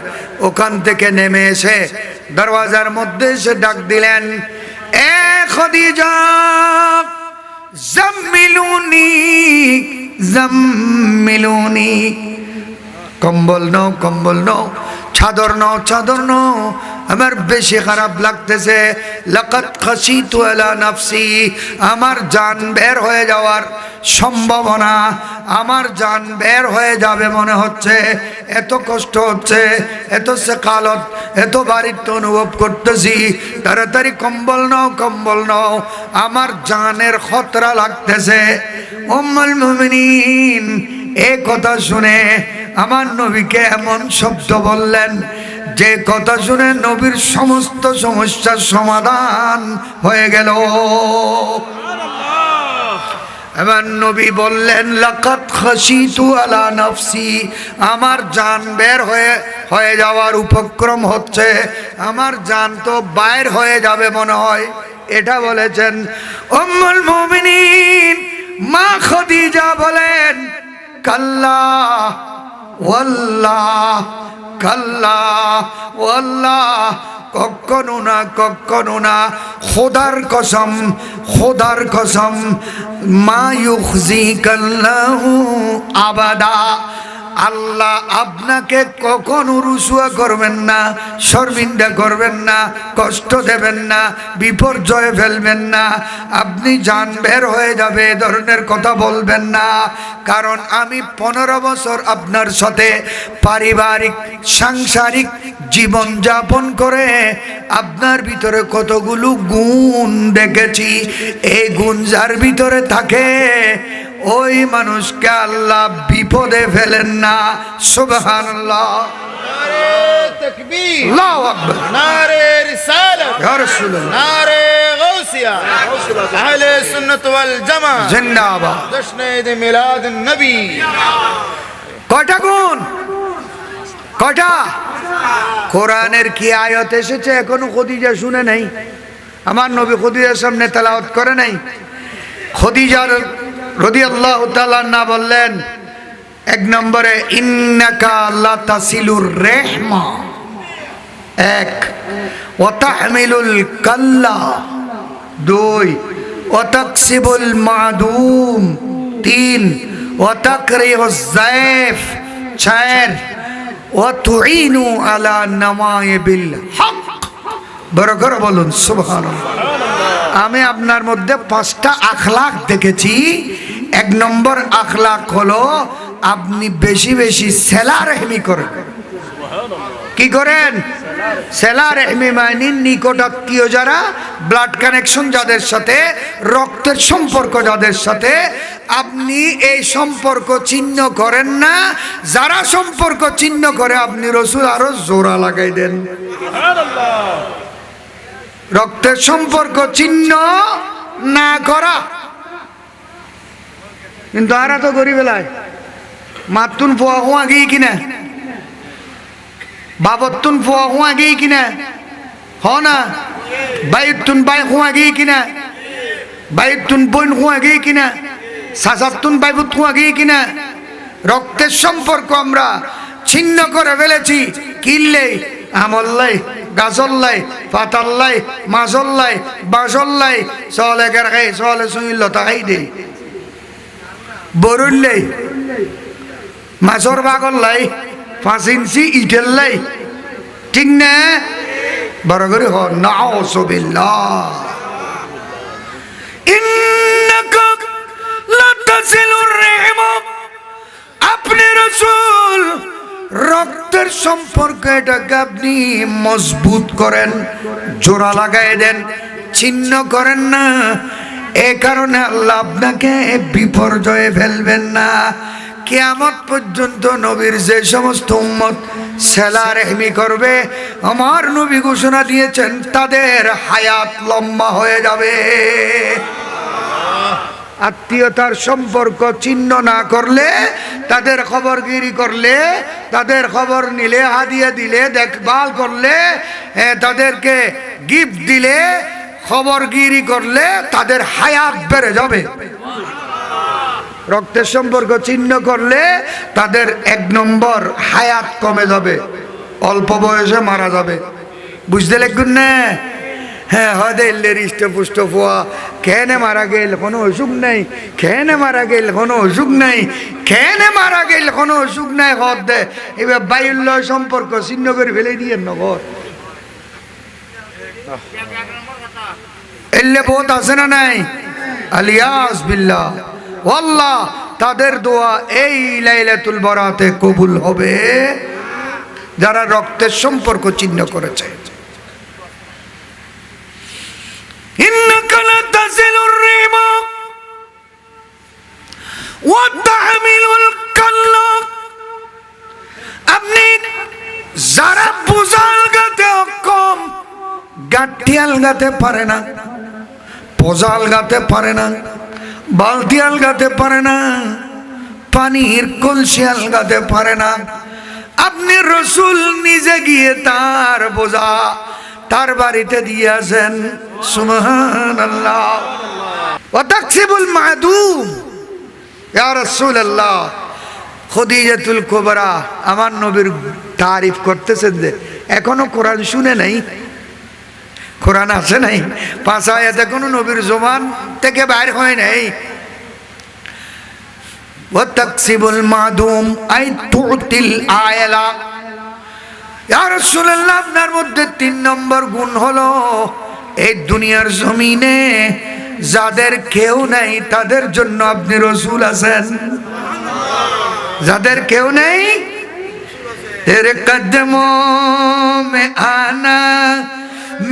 ওখান থেকে নেমে এসে দরওয়াজার মধ্যে এসে ডাক দিলেন, এ খাদিজা জাম্মিলুনি জাম্মিলুনি, কম্বল নাও কম্বল নাও, চাদর নাও চাদর নাও, আমার বেশি খারাপ লাগতেছে। লাকাদ খাশিতু আলা নাফসি, আমার জান বের হয়ে যাওয়ার সম্ভাবনা, আমার জান বের হয়ে যাবে মনে হচ্ছে, এত কষ্ট হচ্ছে, এত সেকালত, এত বাড়িত্ব অনুভব করতেছি, তাড়াতাড়ি কম্বল নাও কম্বল নাও, আমার জানের খতরা লাগতেছে। উম্মুল মুমিনিন এই কথা শুনে আমার নবীকে এমন শব্দ বললেন যে কথা শুনে নবীর সমস্ত সমস্যার সমাধান হয়ে গেল। আমার নবী বললেন, লাকাদ খাশিতু আলা নাফসি, আমার জান বের হয়ে যাওয়ার উপক্রম হচ্ছে, আমার জান তো বাইর হয়ে যাবে মনে হয়, এটা বলেছেন। উম্মুল মুমিনিন মা খাদিজা বলেন, কাল্লা ওয়াল্লাহ, কাল্লা ওয়াল্লাহ, কখনো না কখনো না, খোদার কসম খোদার কসম, মা ইউখজিকাল্লাহু আবাদা, আল্লাহ আপনাকে কখনো রুসুয়া করবেন না, শর্মিন্দা করবেন না, কষ্ট দেবেন না, বিপর্যয়ে ফেলবেন না, আপনি জান বের হয়ে যাবে এ ধরনের কথা বলবেন না। কারণ আমি 15 বছর আপনার সাথে পারিবারিক সাংসারিক জীবন যাপন করে আপনার ভিতরে কতগুলো গুণ দেখেছি, এই গুণ যার ভিতরে থাকে ওই মানুষকে আল্লাহ বিপদে ফেলেন না। সুবহানাল্লাহ, নারে তাকবীর, আল্লাহু আকবার, নারে রিসালাত, ইয়া রাসূলুল্লাহ, নারে গাউসিয়া, আহলে সুন্নাত ওয়াল জামাত জিন্দাবাদ। জশ্ন ঈদ মিলাদুন নবী। কয়টা গুণ? কয়টা? কোরআনের কি আয়াত এসেছে এখনো খদিজা শুনে নাই? আমার নবী খদিজার সামনে তেলাওয়াত করে নাই? খদিজার রাদিয়াল্লাহু তাআলা না বললেন এক নম্বরে, ইন্নাকা লাতাসিলুর রাহমা, এক, ওয়া তাহমিলুল কাল্লা, দুই, ওয়া তাকসিবুল মাদুম, তিন, ওয়া তাকরিহুজ যায়ফ, চার, ওয়া তুইনু আলা নামাইবিল হক। বড় করে বলুন সুবহানাল্লাহ। আমি আপনার মধ্যে 5টা আখলাক দেখেছি। এক নম্বর আখলাক হলো আপনি বেশি বেশি সেলা রেহমি করেন। কি করেন? সেলা রেহমি মানে নিকটাত্মীয় যারা, ব্লাড কানেকশন যাদের সাথে, রক্তের সম্পর্ক যাদের সাথে, আপনি এই সম্পর্ক ছিন্ন করেন না। যারা সম্পর্ক ছিন্ন করে আপনি রসুল আরো জোড়া লাগাই দেন। রক্তের সম্পর্ক ছিন্ন না করা, কিন্তু আরা তো গরিব বেলায় মাতুন ফোয়া হুয়া গিয়ে কিনা, বাবতুন ফোয়া হুয়া গিয়ে কিনা, হ না, বাইতুন বাই হুয়া গিয়ে কিনা, বাইতুন বইন হুয়া গিয়ে কিনা, সাসাতুন বাইবুত হুয়া গিয়ে কিনা। রক্তের সম্পর্ক আমরা ছিন্ন করে ফেলেছি। কিনলে আমল্লাই, গাছল্লাই, পাতাল্লাই, মাছল্লাই, বাসল্লাই, চলে গাই চলে শুইল তাই দে, বরুল্লাই, মাছর বাগল্লাই, 5 ইঞ্চি ইটেল্লাই, ঠিক না? বড় করে হ নাউযুবিল্লাহ। ইন্নাকা লাতাসিলুর রাহমা, আপনি রাসূল রক্তের সম্পর্ক এটাকে আপনি মজবুত করেন, জোড়া লাগাই দেন, ছিন্ন করেন না। এ কারণে আল্লাহ আপনাকে বিপর্যয়ে ফেলবেন না। কিয়ামত পর্যন্ত নবীর যে সমস্ত উম্মত সেলা রেহমি করবে, আমার নবী ঘোষণা দিয়েছেন তাদের হায়াত লম্বা হয়ে যাবে। আত্মীয়তার সম্পর্ক ছিন্ন না করলে, তাদের খবরগিরি করলে, তাদের খবর নিলে, হাদিয়া দিলে, দেখভাল করলে, তাদেরকে গিফট দিলে, খবরগিরি করলে তাদের হায়াত বেড়ে যাবে। রক্তের সম্পর্ক ছিন্ন করলে তাদের 1 নম্বর হায়াত কমে যাবে, অল্প বয়সে মারা যাবে। বুঝতে লাগুন না? হ্যাঁ, হয়তো হৃষ্টপুষ্ট পোয়া খেয়ে মারা গেল কোনো অসুখ নাই, খেয়ে মারা গেল কোনো অসুখ নাই, খেয়ে মারা গেল কোনো অসুখ নাই। হদ দে এবার বায়ুল্য সম্পর্ক ছিন্ন করে ফেলে দিয়ে নগর এলে বহুত আছে না নাই? আলিয়াস বিল্লাহ ওয়াল্লাহ, তাদের দোয়া এই লাইলাতুল বরাতে কবুল হবে যারা রক্তের সম্পর্ক ছিন্ন করেছে। ইন্নাকা লাতাসিলুর রিমা ওয়া তাহমিলুল কাল্লা, আপনি যারা বোঝাল গাতে অক্ষম, গাঠি আলগাতে পারে না, পোজা আলগাতে পারে না, বালতি আলগাতে পারে না, পানির কলসি আলগাতে পারে না, আপনি রসুল নিজে গিয়ে তার বোঝা তার বাড়িতে দিয়ে আসেন। সুবহানাল্লাহ। ওয়া তাকসিবুল মাদুম ইয়া রাসূলুল্লাহ। খদিজাতুল কুবরা আমার নবীর তারিফ করতেছেন যে এখনো কোরআন শুনে নাই, কোরআন আসে নাই, 5 আয়াত এখনো নবীর জবান থেকে বাইর হয় নাই। ওয়া তাকসিবুল মাদুম আই তুতিল আয়ালা। ইয়া রাসূলুল্লাহ, আপনার মধ্যে 3 নম্বর গুণ হলো এই দুনিয়ার জমিনে যাদের কেউ নাই তাদের জন্য আপনি রসুল আছেন। যাদের কেউ নেই, তেরে কদমোं में आना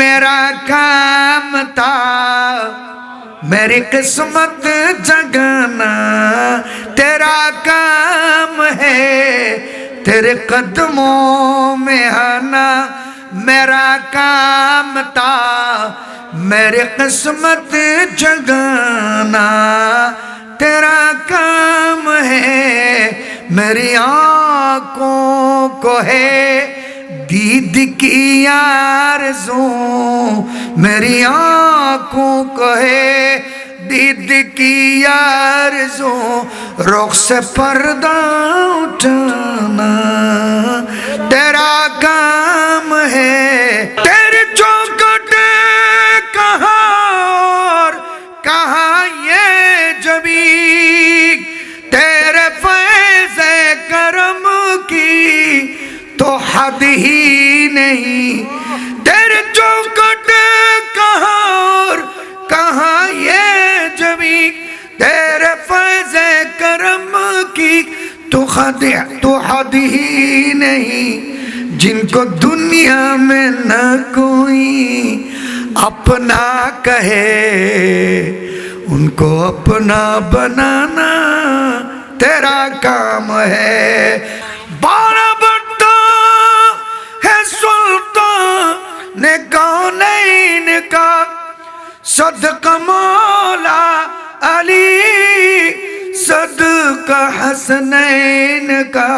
मेरा काम था, मेरी किस्मत जगाना तेरा काम है, तेरे कदमों में आना मेरा काम था, मेरी किस्मत जगाना तेरा काम है, मेरी आँखों को है दीद की आरज़ू, मेरी आँखों को है दीद की आरज़ू, रुख से पर्दा उठाना तेरा काम है, तेरी चौखट कहाँ और कहाँ ये जबी, तेरे फैज़े करम की तो हद ही नहीं, तेरे चौखट कहाँ और कहाँ ये जबी, तेरे फैज़े करम की तो हद ही नहीं, जिनको दुनिया में न कोई अपना कहे उनको अपना बनाना तेरा काम है। बारह बट्टा है सुल्तान ने कौनैन का, सदका मौला अली सदका हसनैन का,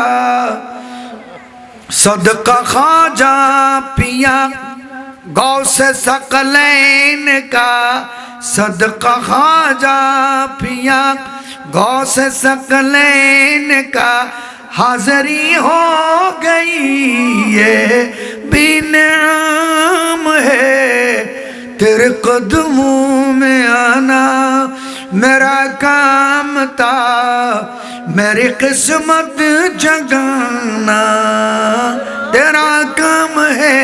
सदका ख्वाजा पिया गौसे सकलैन का, सदका ख्वाजा पिया गौसे सकलैन का, हाज़री हो गई ये बिनाम है, तेरे कदमों में आना मेरा काम था, मेरी किस्मत जगाना तेरा काम है।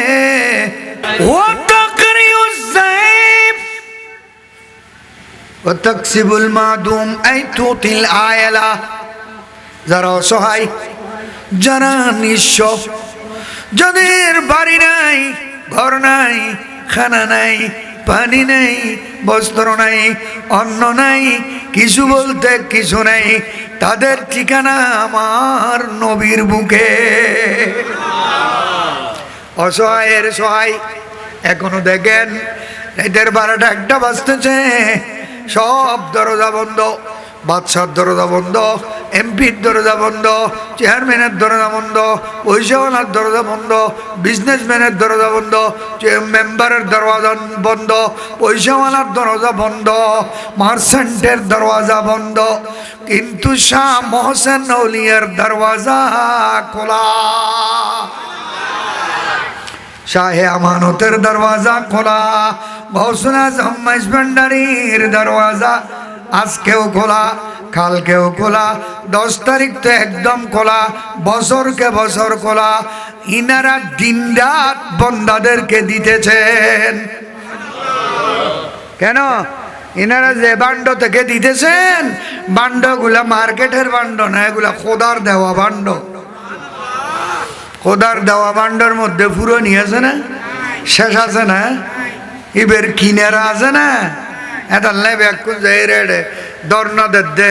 वो तकरीउज़ ज़ैफ़ व तक्सिबुल मादूम ऐ तुतिल आयला। যারা অসহায়, যারা নিঃস্ব, যাদের বাড়ি নাই, ঘর নাই, খানা নাই, পানি নাই, বস্ত্র নাই, অন্ন নাই, কিছু বলতে কিছু নাই, তাদের ঠিকানা আমার নবীর বুকে। অসহায়ের সহায় এখনো দেখেন রাতের 12টা 1টা বাজতেছে, সব দরজা বন্ধ, বাদশার দরজা বন্ধ, এমপির দরজা বন্ধ, চেয়ারম্যানের দরজা বন্ধ, পয়সাওয়ালার দরজা বন্ধ, বিজনেসম্যানের দরজা বন্ধ, মেম্বারের দরজা বন্ধ, পয়সাওয়ালার দরজা বন্ধ, মার্চেন্টের দরওয়াজা বন্ধ, কিন্তু শাহ মোহসেন আউলিয়ার দরওয়াজা খোলা। শাহে আমানতের দরওয়াজা খোলা, গৌসুল আজম মাইজভান্ডারীর দরওয়াজা আজকেও খোলা, কালকেও খোলা, 10 তারিখ তো একদম খোলা, বছরকে বছর খোলা। ইনারা দিনরাত বন্দাদেরকে দিতেছেন। কেন? ইনারা যে বান্ড থেকে দিতেছেন, বান্ডগুলা মার্কেটের বান্ড না, এগুলা খোদার দেওয়া বান্ড। খোদার দেওয়া বান্ডর মধ্যে পুরো নিয়ে আছে না, শেষ আছে না, এবার কিনেরা আছে না, এটা নেবে এক রেডে দর্নাদের দে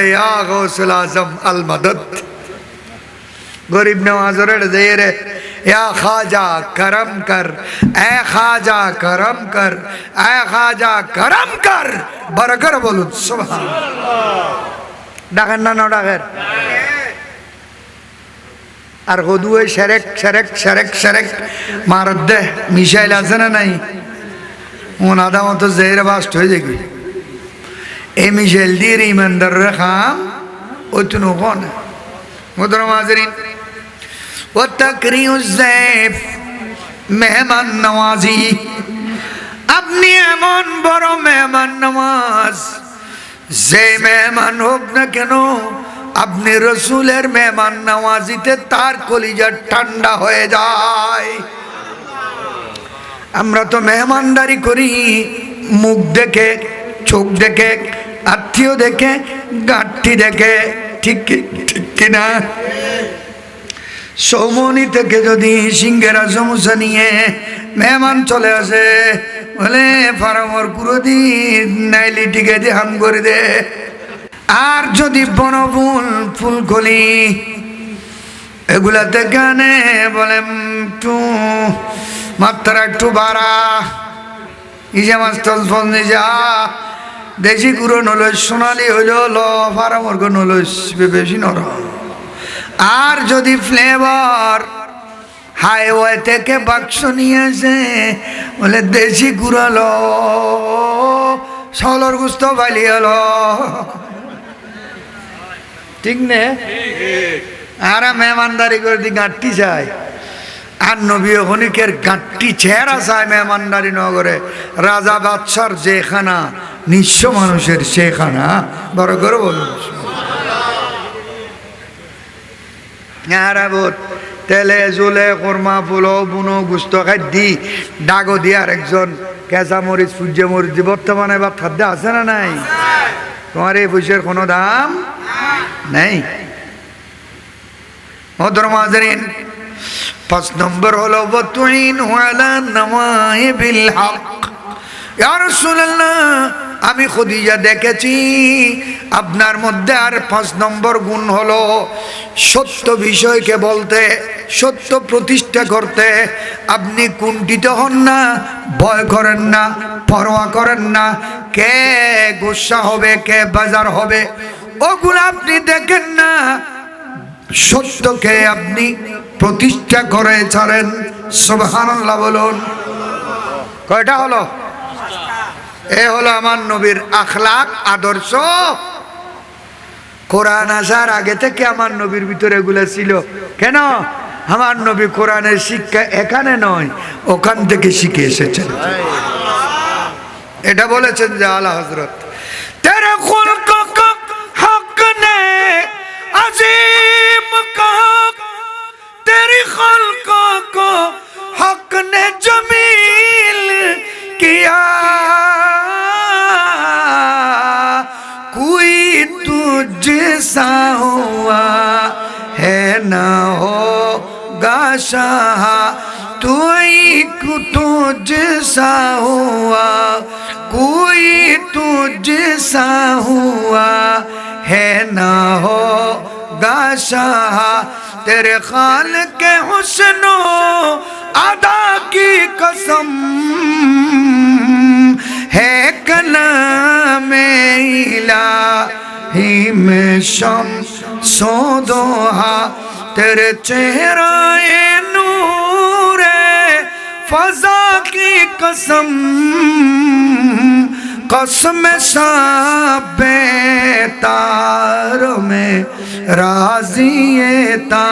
গৌসুল আজম আল মদদ। গরিব নওয়াজের দে রে ইয়া খাজা করম কর, এ খাজা করম কর, এ খাজা করম কর, বরকর বলুন সুবহানাল্লাহ। ডাকেন না, না ডাকেন? আর গদুয়ে সেরেক সেরেক সেরেক সেরেক মারত দে মিসাইল আছে না নাই? ওনাদা মতো জের বাস্ট হয়ে যাবি। এই মিসাইল দিয়ে ইমানদার খাম ওই তো নকন মোহতরম হাজরিন। ও তাকরিউজ যায়েফ, মেহমান নওয়াজি। আপনি এমন বড় মেহমান নওয়াজ, যে মেহমান হোক না কেন, আপনি রসুলের মেহমান নওয়াজিতে তার কলিজা ঠান্ডা হয়ে যায়। আমরা তো মেহমানদারি করি মুখ দেখে, চোখ দেখে, আত্মীয় দেখে, গাঁটটি দেখে, ঠিক ঠিক কিনা? সৌমনি থেকে যদি সিঙ্গেরা সমস্যা নিয়ে মেহমান চলে আসে, বলে ফারামর কুরোদিন নাইলি টিকে দিয়ে হাম করে দে। আর যদি বনফুল, ফুলকলি এগুলাতে গানে বলে একটু মাত্রা একটু বাড়া, ইজা মাছ তলফল যা দেশি গুঁড়ো নলস, সোনালি হইল ল, ফারামর্গ নলস বেশি নর। আর যদি ফ্লেভার হাইওয়ে থেকে বাক্স নিয়ে আসে, বলে দেশি গুঁড়ো ল, সলর গুস্ত বালিয়ে ল, ঠিক নে? আর মেহমানদারি করে দি গাঁটটি চাই। আর নবী হনিকের গাঁটটি চেহারা চায় মেহমানদারি নগরে। রাজা বাদশার যেখানা, নিঃস্ব মানুষের সেখানা, বড় করে বলুন। তেলে জুলে কোরমা ফুলো বুনো গুস্ত খাদ্যি ডাগো দিয়ে আর একজন কেঁচা মরিচ, সূর্য মরিচ দি। বর্তমানে বা খাদ্য আছে না নাই? তোমার এই পয়সার কোনো দাম নেই। মোহতরম হাজরিন, 5 নম্বর হলো ওয়াতুইনু আলা নওয়াইবিল হক। ইয়া রাসূলুল্লাহ, আমি খুদিজা দেখেছি আপনার মধ্যে আর 5 নম্বর গুণ হলো সত্য বিষয়কে বলতে, সত্য প্রতিষ্ঠা করতে। আপনি কুণ্ঠিত হন না, ভয় করেন না, পরোয়া করেন না কে গুসা হবে, কে বাজার হবে, ওগুলো আপনি দেখেন না। সত্যকে আপনি প্রতিষ্ঠা করে ছাড়েন। সুবহানাল্লাহ বলুন। কয়টা হলো? এ হলো আমার নবীর আখলাক, আদর্শ। কোরআন আসার আগে থেকে আমার নবীর ভিতরে এগুলো ছিল। কেন? আমার নবী কোরআনের শিক্ষা এখানে নয়, ওখান থেকে শিখে এসেছেন। এটা বলেছেন যে আলা হযরত, তেরে খুলক কো হক নে अजीम का, तेरी खल्कों को हक ने जमील किया, कोई तुझसा हुआ है ना होगा शाह, तुझसा हुआ, कोई तुझसा हुआ है ना होगा शाह, तेरे खाल के हुस्नो अदा की कसम है कलाम इलाही में शम्स सोदोहा तेरे चेहरे नूरे फजा की कसम कसम साबे तारों में राज़ी था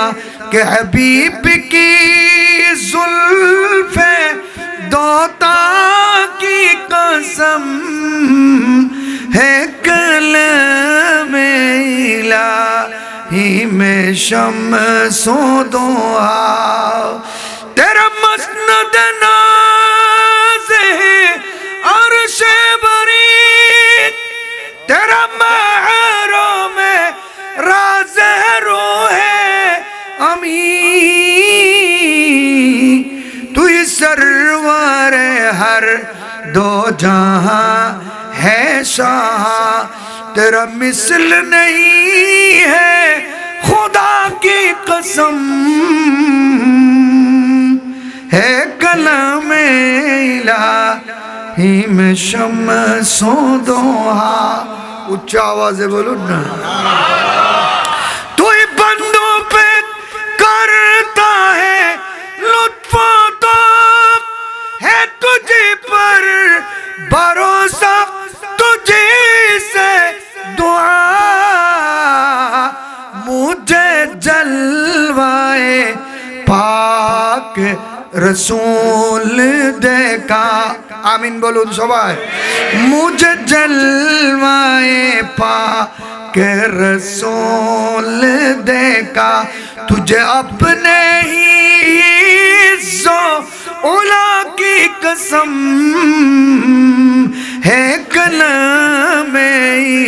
कि हबीब की जुल्फ़े दोता की कसम है कलमे इलाही में शम्सो दोहा तेरा मस्नद नाज़ है अर्शे बरी तेरा महरो में राज़ रूहे अमी तू सरवर हर दो जहां है शाह तेरा मिसल नहीं है खुदा की कसम है कलाम इलाही में शम्सो दोहा उच्च आवाज़े बोलूं ना तू बंदों पे करता है लुत्फ तो है तुझे पर भरोसा तुझे से दुआ मुझे जलवाए पाक रसूल देखा आमीन बोलून सबाई मुझे जलवाए पाक रसूल देखा तुझे अपने ही उला की कसम है कलाम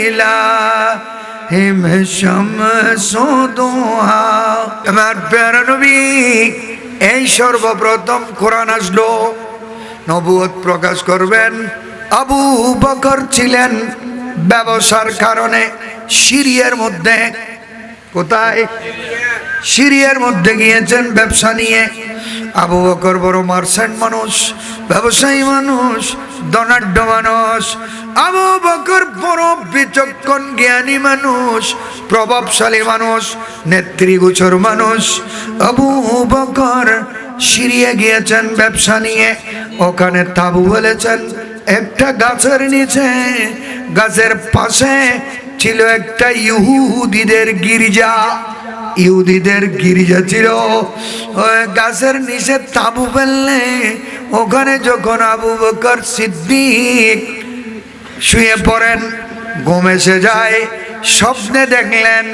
इलाही में शम्सो दोहा আমার প্যারা নবী এই সর্বপ্রথম কোরআন আসলো নবুয়ত প্রকাশ করবেন আবু বকর ছিলেন ব্যবসার কারণে সিরিয়ার মধ্যে কোথায় সিরিয়ার মধ্যে গিয়েছেন ব্যবসা নিয়ে আবু বকর বড় মার্চেন্ট মানুষ ব্যবসায়ী মানুষ ধনাঢ্য মানুষ আবু বকর বড় বিচক্ষণ জ্ঞানী মানুষ প্রভাবশালী মানুষ নেতৃগোচর মানুষ আবু বকর সিরিয়া গিয়েছেন ব্যবসা নিয়ে ওখানে তাঁবু ফেলেছেন একটা গাছের নিচে গাছের পাশে ছিল একটা ইহুদিদের গির্জা ইহুদিদের গির্জা ছিল ওই গাছের নিচে তাঁবু ফেললে ওখানে যখন আবু বকর সিদ্দিক শুয়ে পড়েন ঘুম এসে যায় স্বপ্নে দেখলেন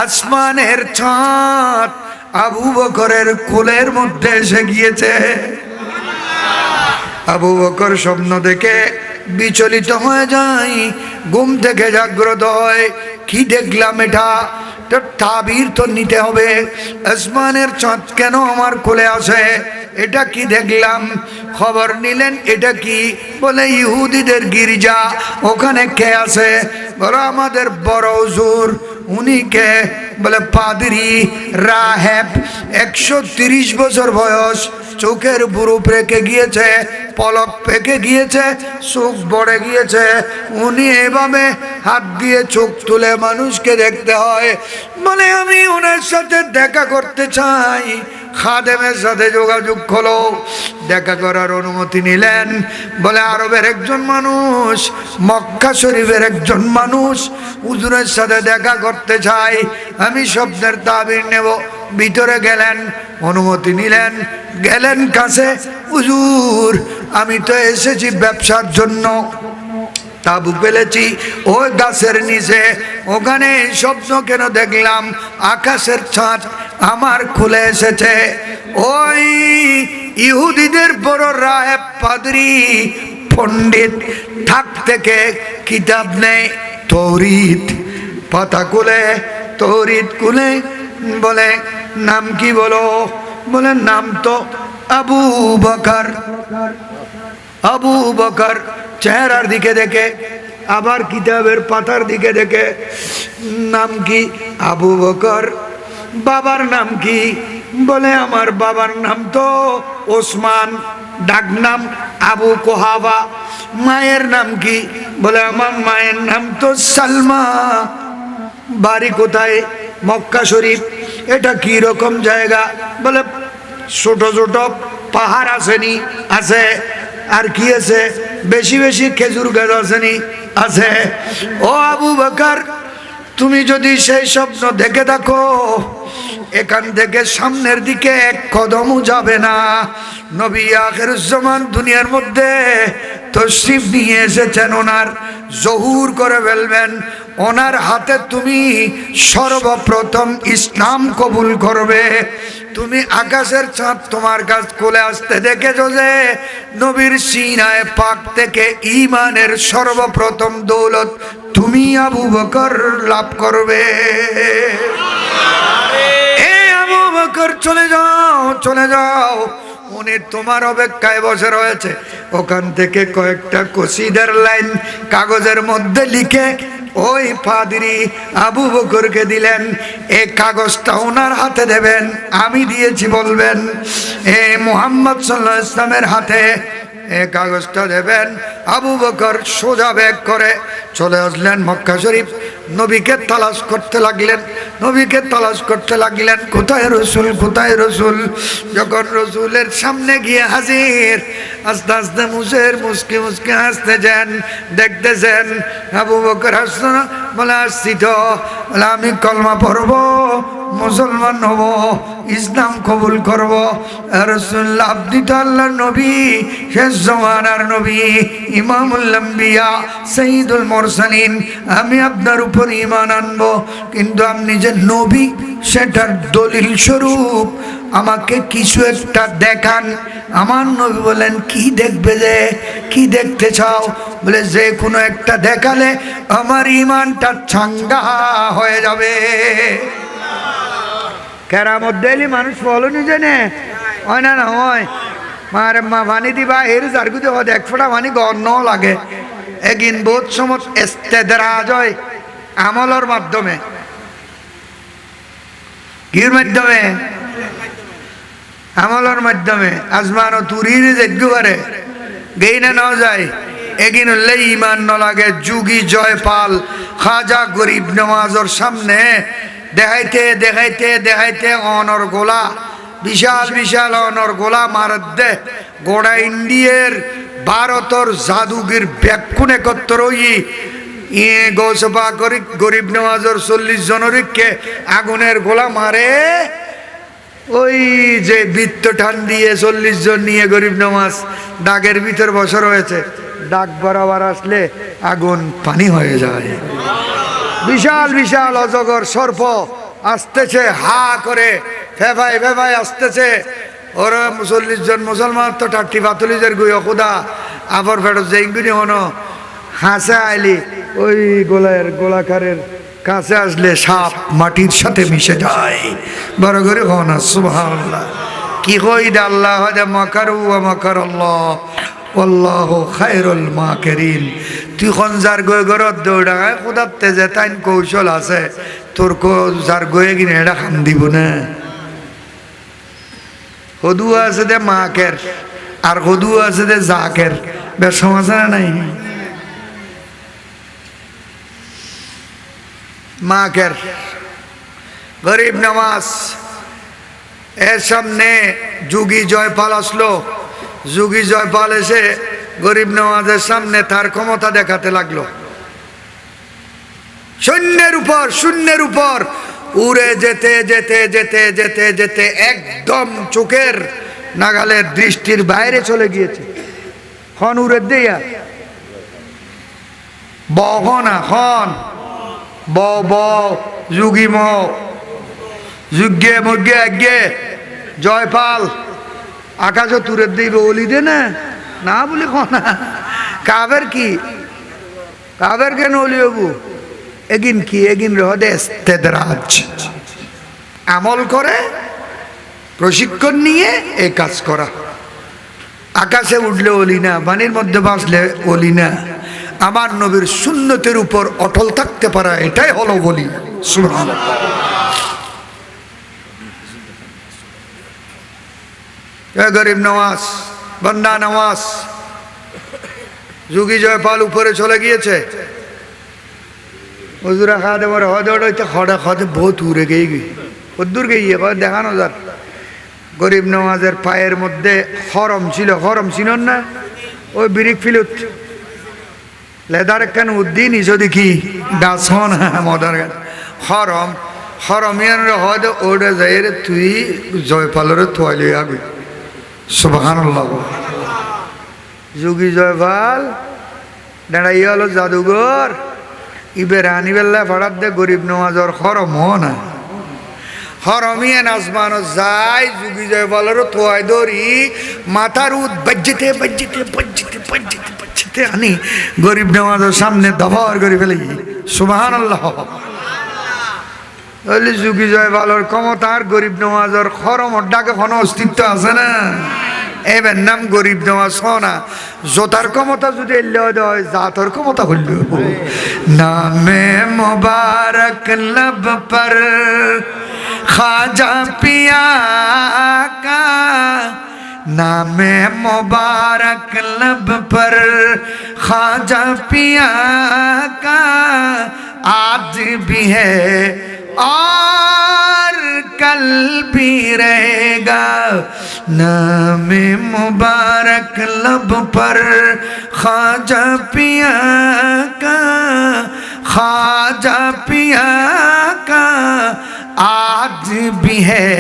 আসমানের ছাদ আবু বকরের কোলের মধ্যে এসে গিয়েছে আবু বকর স্বপ্ন দেখে বিচলিত হয়ে যায় ঘুম থেকে জাগ্রত হয় কি দেখলাম এটা তো তাবির তো নিতে হবে আসমানের চাঁদ কেন আমার কোলে আসে এটা কি দেখলাম খবর নিলেন এটা কি বলে ইহুদিদের গির্জা ওখানে কে আছে বলো আমাদের বড় হুজুর উনি কে বলে পাদরি রাহেব 130 বছর বয়স চোখের বুরু পেকে গিয়েছে পলক পেকে গিয়েছে চোখ বড়ে গিয়েছে উনি এভাবে হাত দিয়ে চোখ তুলে মানুষকে দেখতে হয় বলে আমি ওনার সাথে দেখা করতে চাই খাদেমের সাথে যোগাযোগ হলো দেখা করার অনুমতি নিলেন বলে আরবের একজন মানুষ মক্কা শরীফের একজন মানুষ হুজুরের সাথে দেখা করতে চাই আমি স্বপ্নের তাবির নেব ভিতরে গেলেন অনুমতি নিলেন গেলেন কাছে হুজুর আমি তো এসেছি ব্যবসার জন্য তাবু ফেলেছি ওই গাছের নিচে ওখানে স্বপ্ন কেন দেখলাম আকাশের ছাদ আমার খুলে এসেছে ওই ইহুদিদের বড় রাহেব পাদরি পণ্ডিত থাক থেকে কিতাব নেই তৌরিত পাতা খুলে তৌরিত খুলে বলে নাম কি বলো বলে নাম তো আবু বকর আবু বকর চেহারার দিকে দেখে আবার কিতাবের পাতার দিকে দেখে নাম কি আবু বকর বাবার নাম কি বলে আমার বাবার নাম তো ওসমান ডাক নাম আবু কোহাবা মায়ের নাম কি বলে আমার মায়ের নাম তো সালমা বাড়ি কোথায় মক্কা শরীফ এটা কি রকম জায়গা? বলে ছোট ছোট পাহাড় আসেনি, আছে। আর কি আছে? বেশি বেশি খেজুর গাছ আসেনি, আছে। ও আবু বকর, তুমি যদি সেই স্বপ্ন দেখে থাকো, এখান থেকে সামনের দিকে এক কদমও যাবে না। নবী আখিরুজ্জামান দুনিয়ার মধ্যে তশরিফ নিয়ে এসেছেন, ওনার জহুর করে ফেলবেন। ওনার হাতে তুমি সর্বপ্রথম ইসলাম কবুল করবে। তুমি আকাশের চাঁদ তোমার কাছ কোলে আসতে দেখেছো যে নবীর সিনায়ে পাক থেকে ঈমানের সর্বপ্রথম দৌলত তুমি আবু বকর লাভ করবে। এ আবু বকর চলে যাও, চলে যাও, উনি তোমার অপেক্ষায় বসে রয়েছে। ওখান থেকে কয়েকটা কসিদার লাইন কাগজের মধ্যে লিখে ওই পাদ্রী আবু বকরকে দিলেন। এই কাগজটা ওনার হাতে দেবেন, আমি দিয়েছি বলবেন। এ মুহাম্মদ সাল্লাল্লাহু আলাইহি ওয়াসাল্লামের হাতে এই কাগজটা দেবেন। আবু বকর সোজা ব্যাগ করে চলে আসলেন মক্কা শরীফ। নবীকে তালাশ করতে লাগলেন, নবীকে তালাশ করতে লাগলেন। কোথায় রসুল, কোথায় রসুল? যখন রসুলের সামনে গিয়ে হাজির, আস্তে আস্তে মুসকে মুসকে হাসতেছেন, দেখতেছেন। আবু বকর হাসতো না, বলে আসছি তো, বলে আমি কলমা পড়বো, মুসলমান হব, ইসলাম কবুল করব। রাসূলুল্লাহ, আপনি তো আল্লাহর নবী, শেষ জামানার নবী, ইমামুল আম্বিয়া, সাইয়্যিদুল মুরসালিন, আমি আপনার উপর ঈমান আনবো, কিন্তু আপনি যে নবী সেটার দলিল স্বরূপ আমাকে কিছু একটা দেখান। আমার নবী বলেন, কি দেখবে যে, কি দেখতে চাও? বলে যে কোনো একটা দেখালে আমার ঈমানটা চাঙ্গা হয়ে যাবে। কেরামত দিলি মানুষ বলনি জানে, হয় না? না হয় মারে মা পানি দিবা এর জারগুতে হদ এক ফোঁটা পানি গন্ধ লাগে। এগিন বহুত সময় ইস্তেদরাজ হয় আমলের মাধ্যমে। কির মাধ্যমে? আমলের মাধ্যমে। আজমান ও তুরির দেখতে পারে গেই না ন যায়। এগিন হলে ইমান ন লাগে। যুগী জয়পাল খাজা গরিব নওয়াজের সামনে দেখাইতে দেখাইতে দেখাইতে অনর গোলা, বিশাল বিশাল অনর গোলা মারত দে। গোড়া ইন্ডিয়ার ভারতর জাদুগির ব্যাকুণ একত্র গৌসভা গরিব নওয়াজর 40 জনরিককে আগুনের গোলা মারে। ওই যে বৃত্ত টান দিয়ে 40 জন নিয়ে গরিব নওয়াজ দাগের ভিতর বসে রয়েছে। দাগ বরাবর আসলে আগুন পানি হয়ে যায়। বিশাল বিশাল অজগর সর্প আসতেছে, হা করে ফেফায় ফেফায় আসতেছে। ওরা 40 জন মুসলমান তো টাট্টি পাতলিজের গুই খুদা আবার ফেরত যেগুলি হনো হাসে আইলি ওই গোলাকারের কাছে আসলে সাপ মাটির সাথে মিশে যায়। বড় করে হনা সুবহানাল্লাহ। কি কই দে আল্লাহ দে মাকারু ওয়া মাকারাল্লাহ আল্লাহু খায়রুল মাকিরিন। তুই কোন যার গয়ে গরত দৌড়ায় খুদাতে যে তাইন কৌশল আছে, তোর যার গয়ে কিনে এটা খাম দিব না। হদু আছে দে মাকের আর হদু আছে দে জাকের, বেশ সমস্যা নাই। মাকের গরিব নওয়াজ এর সামনে যুগী জয়পাল আসলো। যুগী জয়পাল এসে গরিব নওয়াজের সামনে তার ক্ষমতা দেখাতে লাগলো। শূন্যের উপর উড়ে যেতে যেতে যেতে যেতে যেতে একদম চোখের নাগালের দৃষ্টির বাইরে চলে গিয়েছে। খন উড়ে দিয়া বহনা খন যুগী যুগে মুগে আগে জয়পাল আকাশ তুরে দিবে বলি দে না না বলি না। কাবের কি কাবের কেন বলি বাবু? এগিন কি এগিন রহদে ইস্তেদরাজ আমল করে প্রশিক্ষণ নিয়ে এই কাজ করা। আকাশে উঠলে ওলি না, পানির মধ্যে বাঁচলে ওলি না। আমার নবীর সুন্নতের উপর অটল থাকতে পারা, এটাই হলো বলি। সুবহানাল্লাহ। গরিব নওয়াজ বান্দা নওয়াজ যুগী জয়পাল উপরে চলে গিয়েছে। হুজুরা খা দে বড় হদে ওটা খড়া খদে বহুত উড়ে গেই গই কদ্দূর গিয়ে কয় দেখানো যার গরিব নওয়াজের পায়ের মধ্যে হরম ছিল না ওই বিরিক ফিলত লেদার কেন উদ্দিন ইসো দেখি গাছ না মদার গাছ হরমিয়ান হদ ওটা যাই রে তুই জয়পালের থোয়ালি আগুই সুবহানাল্লাহ যোগী জয়পাল দাঁড়াই হলো জাদুঘর ইবে রানী বেল্লা ফাড়াত দে গরিব নওয়াজর হরম না হরমিয়ান আসমান যাই যোগী জয়পালের থোয়াই ধরি মাথার উদ বাজ্যিতে আনি গরিব নওয়াজের সামনে দফার করে ফেলে সুবহানাল্লাহ যুগী জয় ভালোর ক্ষমতার গরিব নওয়াজের খরমর ডাকে কোনো অস্তিত্ব আছে না এবার নাম গরিব নওয়াজ না জোতার ক্ষমতা যদি এলে দেওয়া জাতর ক্ষমতা হইল নামে মোবারক लब पर খাজা পিয়া কা नामे मुबारक लब पर खाजा पिया का आज भी है और कल भी रहेगा नामे मुबारक लब पर खाजा पिया का आज भी है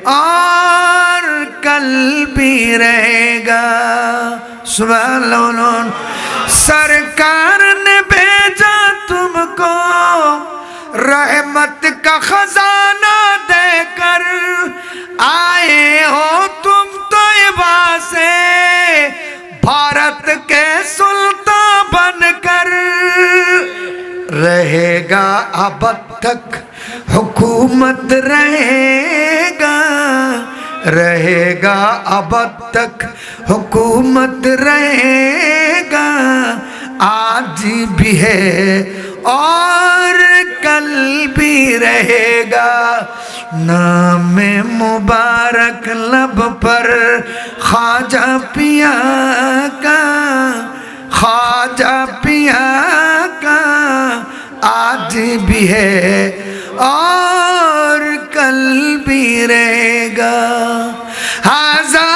और कल भी रहेगा सुभान सरकार ने भेजा तुमको रहमत का खजाना देकर आए हो तुम तैयबा से भारत के सुल्तान बनकर रहेगा अब तक हुकूमत रहेगा अब तक हुकूमत रहेगा आज भी है और कल भी रहेगा नाम मुबारक लब पर खाजा पिया का आज भी है और कल भी रहेगा हाज़ा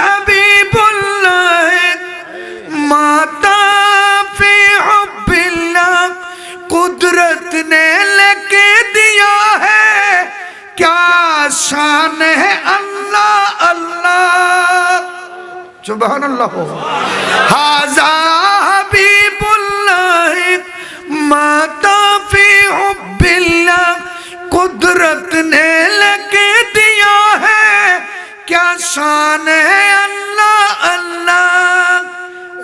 हबीबुल्लाह माता फी हुब्बिल्लाह कुदरत ने लेके दिया है क्या शान है अल्लाह अल्लाह सुभानअल्लाह हाज़ा हबीबुल्लाह माता फी हुब्बिल्लाह कुदरत ने लेके दिया है क्या शान है अल्लाह अल्लाह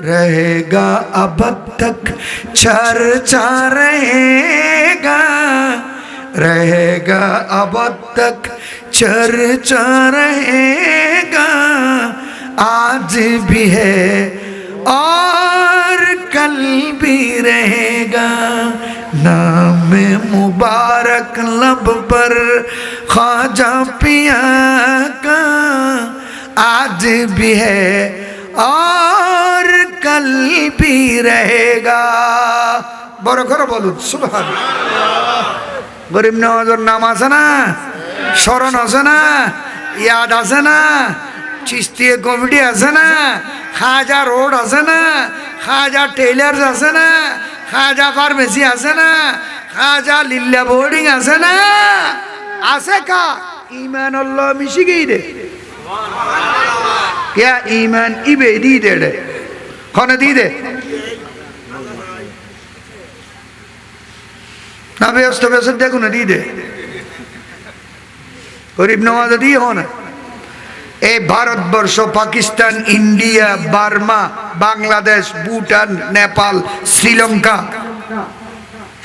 रहेगा अब तक चर्चा रहेगा अब तक चर्चा रहेगा आज भी है और कल भी रहेगा नाम मुबारक लब पर ख्वाजा पिया का आज भी है और कल भी रहेगा বড় করে বলুন সুবহানাল্লাহ গরিব নওয়াজের নাম আছে না স্মরণ আছে না ইয়াদ আছে না চিস্তিয়া কমিটি আছে না খাজা রোড আছে না খাজা টেইলার্স আছে না খাজা ফার্মেসি আছে না খাজা লিল্লা বোর্ডিং আছে না আছে কা ঈমান আল্লাহ মিশি গই দে क्या ईमान इबे दी दे कौन दी दे ना व्यस्त व्यस्त देखो ना दी दे गरीब नवाज दी हो ना ए भारतवर्ष पाकिस्तान इंडिया बार्मा बांग्लादेश भूटान नेपाल श्रीलंका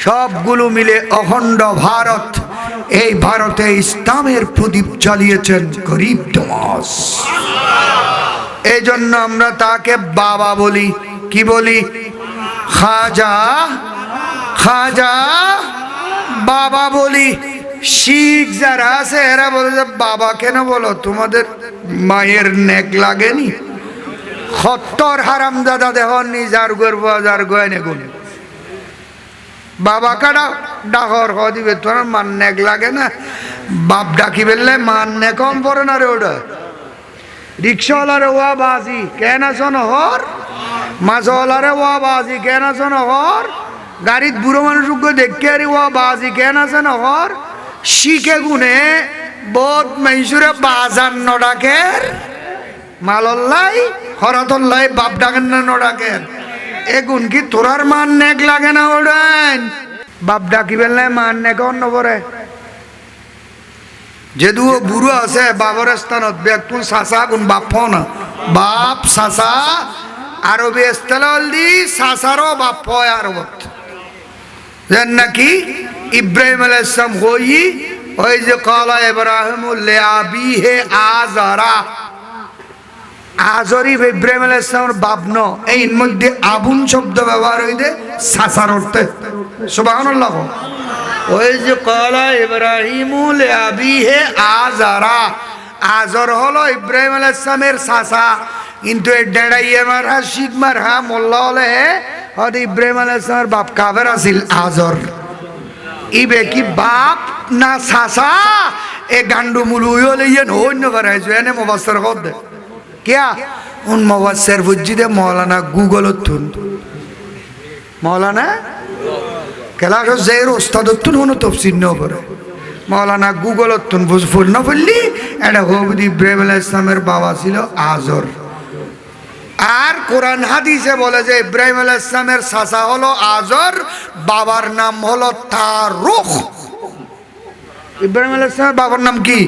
সবগুলো মিলে অখণ্ড ভারত এই ভারতে ইসলামের প্রদীপ জ্বালিয়েছেন গরিব নওয়াজ এই জন্য আমরা তাকে বাবা বলি কি বলি খাজা খাজা বাবা বলি শিখ যারা আছে এরা বলে যে বাবা কেন বলো তোমাদের মায়ের নেক লাগেনি খত্তর হারামজাদা দেহন নিজার গর্ব যার গয়নে গুণ বাবা কাটা ডাকর হ দিবে তোর মান নেক লাগে না বাপ ডাকি বেললে মান নে কম পড়ে না রে ওটা রিক্সাওয়ালারে ওয়া বাজি কেন আছো নহর মাছওয়ালারে ওয়া বাজি কেন আছো নহর গাড়িত বুড়ো মানুষ দেখে আরে ওয়া বাজি কেন আছে নহর শিখে গুনে বহুত মেসুরে বাজার নডাকের মালল্লাই হরতল্লাই বাপ ডাকেন না নডাকের এগুন কি তোরার মান নেক লাগে না ওড়ান বাপ ডাকি বেললে মান নেক অন্য পরে যেদু বুড়ো আছে বাবর স্থানত ব্যক্তি চাচা গুণ বাপ না বাপ চাচা আরবি স্থাল দি চাচারও বাপ হয় আরবত যেন নাকি ইব্রাহিম আলাইহিস সালাম হই ওই যে কালা ইব্রাহিম লে আবি হে আজারা আজরি ইব্রাহিম আলাইহিস সালামের বাপ ন এই মধ্যে আবুন শব্দ ব্যবহার হইতে চাচার অর্থে সুবহানাল্লাহ ওই যে কালা ইব্রাহিম লে আবি হে আজারা আজর হলো ইব্রাহিম আলাইহিস সালামের চাচা কিন্তু এই ডেড়াইয়ে মারা শিখ মারা মোল্লা হলে হয়তো ইব্রাহিম আলাইহিস সালামের বাপ কাফের আছিল আজর ইবে কি বাপ না চাচা এ গান্ডু মুলু হইলে অন্য বাড়াইছো এনে মুবাসসির কর দে क्या उन मुफस्सिर वुज्जिदे मौलाना गूगल तुन मौलाना कैलाश ज़ेर उस्ताद तुन होनो तफसीर न करे मौलाना गूगल तुन फुल न फुल्ली एडा होबदी इब्राहिम आलाइहिस सालामेर बाबा छिलो आजर আর কোরআন হাদিসে বলে যে ইব্রাহিম আলাইহিস সালামের চাচা হলো আজর বাবার নাম হলো তারুখ ইব্রাহিম আলাইহিস সালামের বাবার নাম কি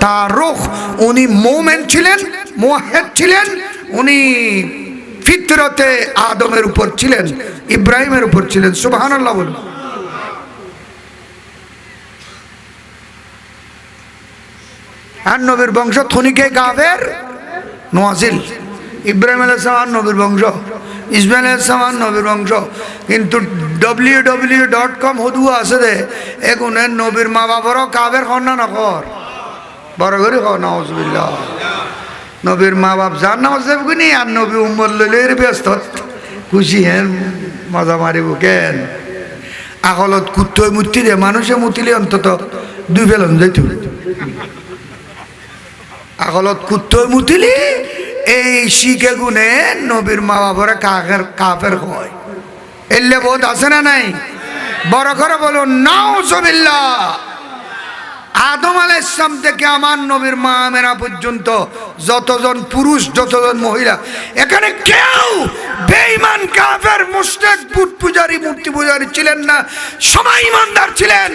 তারুখ উনি মুমিন ছিলেন মুওয়াহহিদ ছিলেন উনি ফিতরতে আদমের উপর ছিলেন ইব্রাহিমের উপর ছিলেন সুবহানাল্লাহ বলুন আর নবীর বংশ থনিকে কাফের নওয়াজিল ইব্রাহিম আলাইহিস সালাম নবীর বংশ ইসমাইল আলাইহিস সালাম নবীর বংশ কিন্তু www.com হদু আছে দে এগুনে নবীর মা বাবারও কাফের হন না নকর বড় করে হ নাউজুবিল্লাহ নবীর মা বাপ জান নামাজ দেবগুনি আর নবী উম্মত লইলের ব্যস্ত খুশি হেন মজা মারিব কেন আকলত কুত্তই মুতি দে মানুষে মুতিলে অন্তত দুই ফেলন যাইত আকলত কুত্তই মুতিলি এই শিখে গুনে নবীর মা বাবারা কাফের হয় এলে বোধ আছে না নাই বড় করে বলুন নাউজুবিল্লাহ আদম আলাইহিস সালাম থেকে আমার নবীর মা আমেনা পর্যন্ত যতজন পুরুষ যতজন মহিলা এখানে কেউ বেঈমান কাফের মুশরিক বুত পূজারী মূর্তি পূজারী ছিলেন না সবাই ইমানদার ছিলেন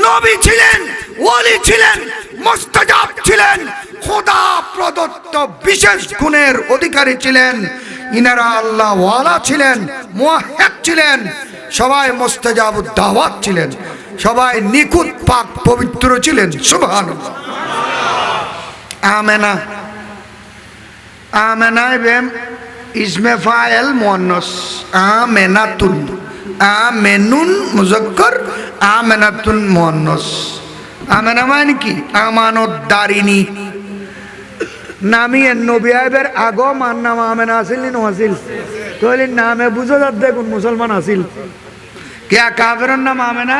নবী ছিলেন ওলি ছিলেন মুস্তাজাব ছিলেন খোদা প্রদত্ত বিশেষ গুণের অধিকারী ছিলেন ইনারা আল্লাহ ওয়ালা ছিলেন মুওয়াহহিদ ছিলেন সবাই মুস্তাজাবুদ দাওয়াত ছিলেন সবাই নিখুঁত পাক পবিত্র ছিলেন সুবহানাল্লাহ আমেনা আমেনা বেম ইসমে ফাইল মুয়ান্নাস আমেনাতুন আমেনুন মুযাক্কার আমেনাতুন মুয়ান্নাস আমেনা মানে কি আমানতদারিনী নামি নবী আইবের আগো মান নাম আমেনা আছিল নি নছিল তোলে নামে বুঝো যাত দেখুন মুসলমান আছিল क्या काफिर नाम आमेना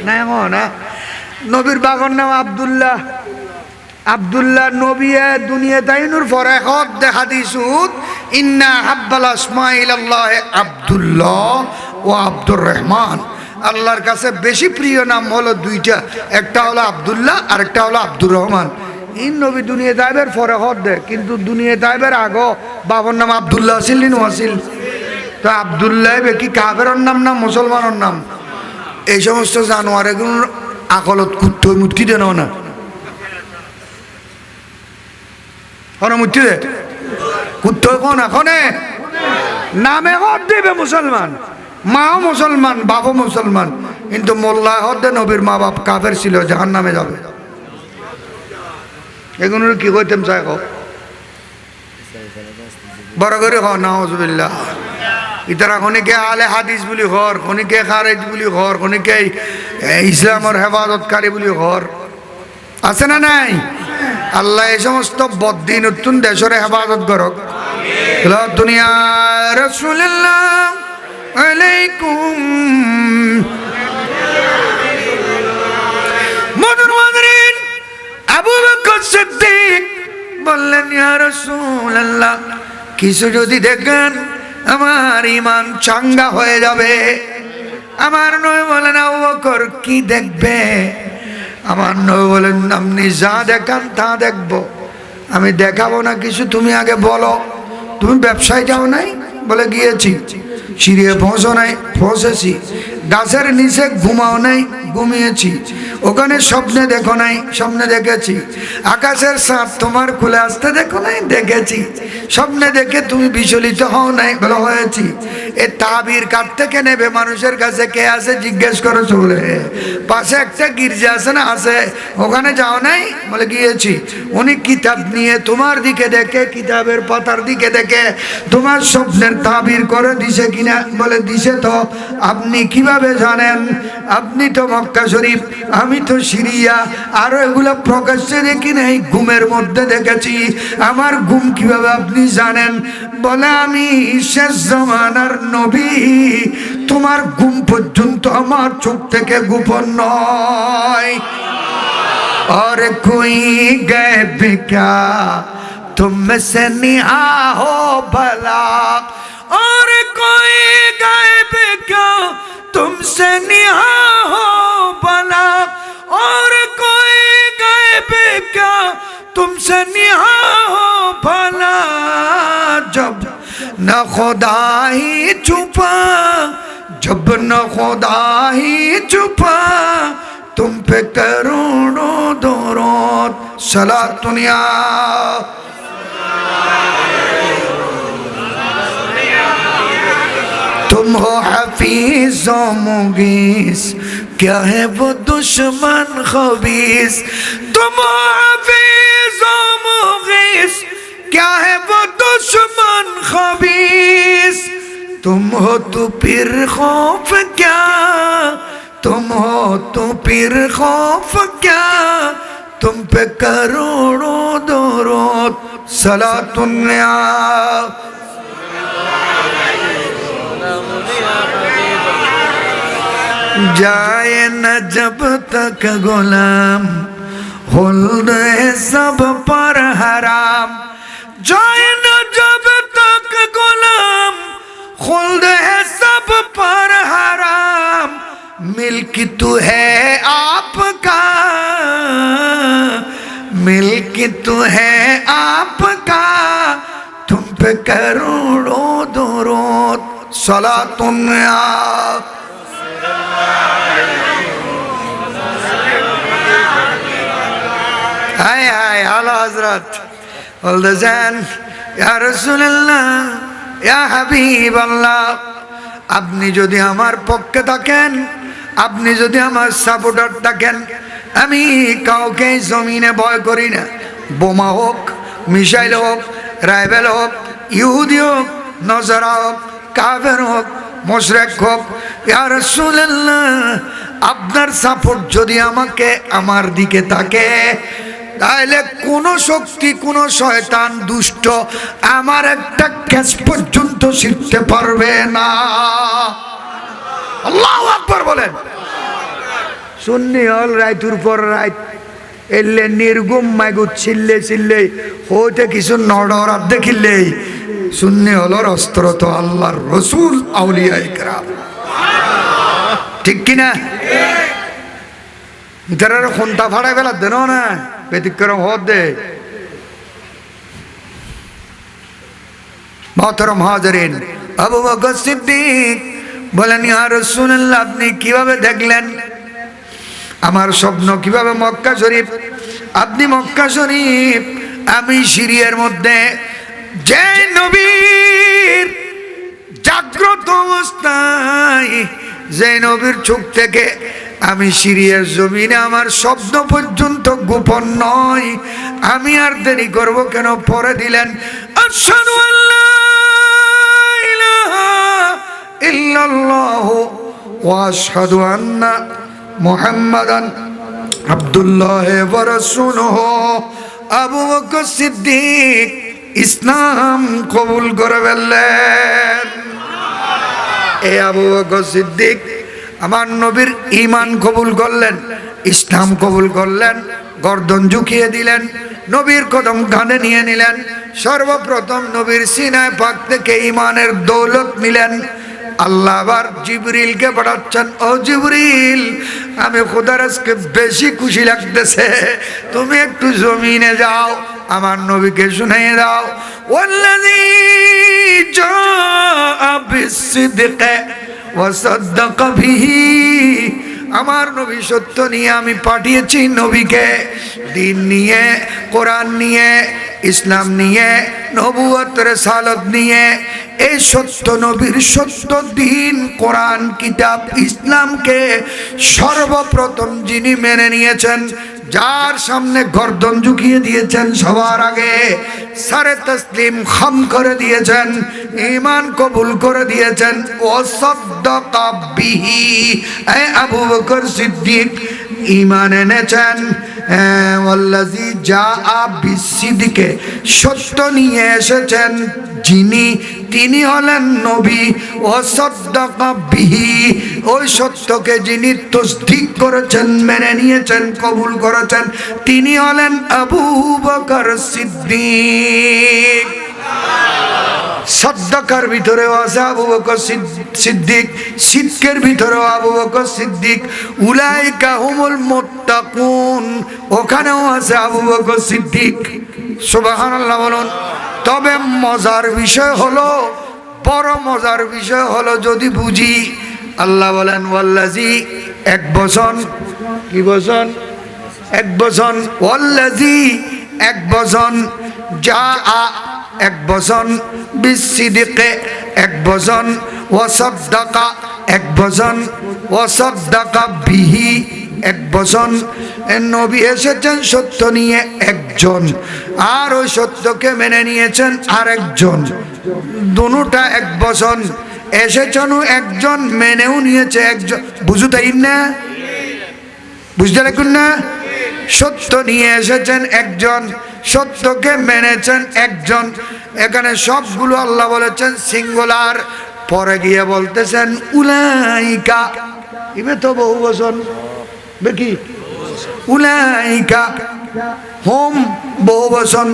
नहीं हो ना नबीर बागर नाम अब्दुल्लाह अब्दुल्लाह नबी है दुनिया ताइनुर फरेखत देखा दिसुत इन्ना हब्बल अस्माइल्लाह अब्दुल्लाह व अब्दुर रहमान আল্লাহর কাছে বেশি প্রিয় নাম হলো দুইটা একটা হলো আব্দুল্লাহ আর একটা হলো আব্দুর রহমান ইন নবী দুনিয়া তাইবের ফরেখত দে কিন্তু দুনিয়া তাইবের আগো বাবার নাম আব্দুল্লাহ ছিল নি ওয়াসিল তো আব্দুল্লাহ কি কাফেরের নাম না মুসলমানের নাম এই সমস্ত জানোয়ার এগুলো আকলত কুত্ত মুক্তি দেন না কোন মুক্তি দে কুত্ত কোন এখনে নামে হদ দিবে মুসলমান মাও মুসলমান বাবু মুসলমান কিন্তু মোল্লা হদ দে নবীর মা বাপ কাফের ছিল জাহান্নামে যাবে এগুলো কি কইতেম চাই কো বড় করে হ নাউজুবিল্লাহ ইতারা খনিকে আলে হাদিস বলি ঘর খনিকে খারেজ বলি ঘর খনিকে ইসলামের হেফাজতকারী বলি ঘর আছে না নাই আল্লাহ এই সমস্ত বদ্দিন নতুন দেশের হেফাজত করক দুনিয়া রাসূলুল্লাহ আলাইকুম। মুসলমানদের আবু বকর সিদ্দিক বললেন, ইয়া রাসূলুল্লাহ, কিছু যদি দেখেন আমার ঈমান চাঙ্গা হয়ে যাবে। আমার নবী বলেন, আবু বকর কি দেখবে? আমার নবী বলেন, আপনি যা দেখান তা দেখবো, আমি দেখাবো না কিছু, তুমি আগে বলো। তুমি ব্যবসায় যাও নাই? বলে গিয়েছি। সিঁড়িয়ে পৌঁছো নাই? পৌঁছেছি। গাছের নিচে ঘুমাও নাই? ঘুমিয়েছি। ওখানে স্বপ্নে দেখো নাই? স্বপ্নে দেখেছি। আকাশের চাঁদ তোমার খুলে আসতে দেখো নাই? দেখেছি। স্বপ্নে দেখে তুমি বিচলিত হও নাই? বলে হয়েছি। এ তাবির কার থেকে নেবে? মানুষের কাছে কে আছে জিজ্ঞেস করে চলে। পাশে একটা গির্জা আছে না? আছে। ওখানে যাও নাই? বলে গিয়েছি। উনি কিতাব নিয়ে তোমার দিকে দেখে, কিতাবের পাতার দিকে দেখে তোমার স্বপ্নের তাবির করে দিছে কিনা? বলে দিছে। তো আপনি কিভাবে জানেন? আপনি তো মক্কা শরীফ, আমি তো সিরিয়া, আরো এগুলো প্রকাশ্যে দেখি নাই, ঘুমের মধ্যে দেখেছি। আমার ঘুম কিভাবে আপনি জানেন? বলে আমি শেষ জামানার নবী, তোমার ঘুম পর্যন্ত আমার চোখ থেকে গোপন নয়। और कोई गैब क्या तुमसे निहा हो भला, और कोई गैब क्या तुमसे निहा हो भला, और कोई गैब क्या तुमसे निहा हो भला। जब न खुदा ही छुपा, जब न खुदा ही छुपा, तुम पे करोड़ों दरूद सलातुन या। तुम हो हफीज व मुगीस, क्या है वो दुश्मन खबीस। तुम हो हफीज व मुगीस, क्या है वो दुश्मन खबीस। तुम हो तो फिर खौफ क्या, तुम हो तो फिर खौफ क्या, तुम पे करोड़ों दरूद सलातुन या। जाए न जब तक गुलाम, खुल्द है सब पर हराम। जाए न जब तक गुलाम, खुल्द है सब पर हराम। मिल्क तू है आपका, मिल्क तू है आपका, तुम पे करोड़ों दरूद सलातुन या। हाय हाय आला हजरत বলতেছেন, ইয়া রাসূলুল্লাহ, ইয়া হাবিবাল্লাহ, আপনি যদি আমার পক্ষে থাকেন, আপনি যদি আমার সাপোর্টার থাকেন, আমি কাউকে জমিনে ভয় করি না। বোমা হোক, মিসাইল হোক, রাইফেল হোক, ইহুদি হোক, নজরা হোক, কাফের হোক, মুশরিক হোক, ইয়া রাসূলুল্লাহ, আপনার সাপোর্ট যদি আমাকে আমার দিকে থাকে, তাহলে কোন শক্তি, কোন শয়তান দুষ্ট আমার একটা ক্যাচ পর্যন্ত শিখতে পারবে না। আল্লাহু আকবার বলেন। সুন্নি হল রাইতুর পর রাইত এলে নির্গুম মাইগুত ছিল্লে ছিল্লে হইতে কিছু নড়র দেখিলে সুন্নি হলর অস্ত্র তো আল্লাহর রসুল, আউলিয়া ইকরাম। ঠিক কিনা? তারা খন্তা ফাড়াই ফেলা দেন না, ব্যতিক্রম হদ দে। মোহতরম হাজিরিন, আবু বকর সিদ্দিক বলেন, ইয়া রাসূলুল্লাহ, আপনি কিভাবে দেখলেন আমার স্বপ্ন? কিভাবে? মক্কা শরীফ, আপনি মক্কা শরীফ, আমি সিরিয়ার মধ্যে। যে নবীর জাগ্রত অবস্থায়, যে নবীর চোখ থেকে আমি সিরিয়ার জমিনে আমার শব্দ পর্যন্ত গোপন নয়, আমি আর দেরি করব কেন? পরে দিলেন, আশহাদু আল্লা ইলাহা ইল্লাল্লাহ ওয়া আশহাদু আন্না মুহাম্মাদান আব্দুল্লাহ ওয়া রাসূলুহু। আবু বকর সিদ্দিক ইসলাম কবুল করে ফেললেন। এ আবু বকর সিদ্দিক আমার নবীর ঈমান কবুল করলেন, ইসলাম কবুল করলেন, গর্দন ঝুঁকিয়ে দিলেন, নবীর কদম কাঁধে নিয়ে নিলেন। সর্বপ্রথম নবীর সিনায় পাক থেকে ঈমানের দৌলত নিলেন। আল্লাহ আবার জিবরিলকে পাঠাচ্ছেন, ও জিবরিল, আমি খোদার আজকে বেশি খুশি লাগতেছে, তুমি একটু জমিনে যাও, আমার নবীকে শুনিয়ে দাও। ওয়াল্লাযী জাআ বিসসিদকি ওয়া সাদ্দাকা বিহি, আমার নবী সত্য নিয়ে আমি পাঠিয়েছি নবীকে, দিন নিয়ে, কোরআন নিয়ে, ইসলাম নিয়ে, নবুয়ত রিসালাত নিয়ে। এই সত্য নবীর সত্য দিন, কোরআন, কিতাব, ইসলামকে সর্বপ্রথম যিনি মেনে নিয়েছেন, যার সামনে গর্দন ঝুঁকিয়ে দিয়েছেন, সবার আগে সারে তসলিম খাম করে দিয়েছেন, ঈমান কবুল করে দিয়েছেন, ও সাদ্দাকা বিহি, এ আবু বকর সিদ্দিক ঈমান এনেছেন। ওয়াল্লাযী জাআ বিসসিদকে, সত্য নিয়ে এসেছেন যিনি, তিনি হলেন নবী। ও সাদ্দাকা বিহি, ওই সত্যকে যিনি তাসদীক করেছেন, মেনে নিয়েছেন, কবুল করেছেন, তিনি হলেন আবু বকর সিদ্দিক। সাদ্দাকার ভিতরেও আছে আবু বকর সিদ্দিক, সিদ্কের ভিতরেও আবু বকর সিদ্দিক। উলাইকা হুমুল মুত্তাকুন, ওখানেও আছে আবু বকর সিদ্দিক। সুবহানাল্লাহ বলুন। তবে মজার বিষয় হলো, বড় মজার বিষয় হলো যদি বুঝি, আল্লাহ বলেন ওয়াল্লাযী, এক বচন, কি বচন? এক বচন। ওয়াল্লাযী, এক বচন। জাআ, এক বচন। বিসসিদকে, এক বচন। ওয়া সাদ্দাকা, এক বচন। ওয়া সাদ্দাকা বিহি, এক বচন। নবী এসেছেন সত্য নিয়ে একজন, আর ওই সত্যকে মেনে নিয়েছেন আরেকজন। দুটোটা এক বচন, এসেছেন একজন, মেনেও নিয়েছে একজন। বুঝু তাই না? বুঝতে লাগুন না? সত্য নিয়ে এসেছেন একজন, সত্যকে মেনেছেন একজন। এখানে সবগুলো আল্লাহ বলেছেন সিঙ্গুলার, পরে গিয়ে বলতেছেন উলাইকা, ইবে তো বহু বচন, দেখি উলাইকা হুম বহু বচন,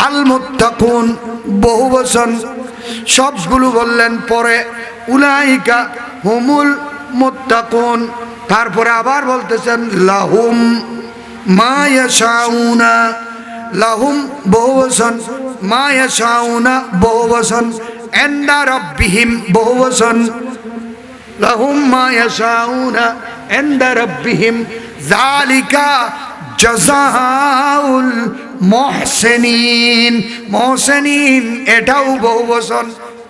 আল মুত্তাকুন বহু বচন, সবগুলো বললেন পরে উলাইকা হুমুল মুত্তাকুন। তারপরে আবার বলতেছেন লাহুম মা ইয়াশাউনা, লাহুম বহু বচন, মা ইয়াশাউনা বহু বচন, ইনদা রাব্বিহিম বহু বচন, লাহুম মা ইয়াশাউনা ইনদা রাব্বিহিম যালিকা জাযাউল মুহসিনিন। মুহসিনিন এটাও বহু বচন।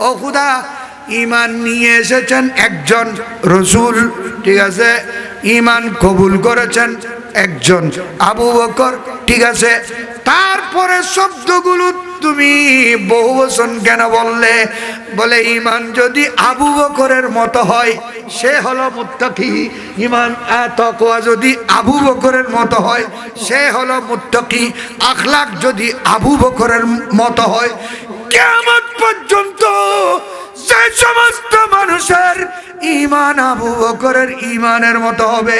ও খোদা, ঈমান নিয়ে এসেছেন একজন রাসূল, ঠিক আছে, ঈমান কবুল করেছেন একজন আবু বকর, ঠিক আছে, তারপরে শব্দগুলো তুমি বহু বচন কেন বললে? বলে ঈমান যদি আবু বকরের মতো হয় সে হলো মুত্তাকি, ঈমান তাকওয়া যদি আবু বকরের মতো হয় সে হলো মুত্তাকি, আখলাক যদি আবু বকরের মতো হয়, কিয়ামত পর্যন্ত যে সমস্ত মানুষের ঈমান আবু বকরের ঈমানের মতো হবে,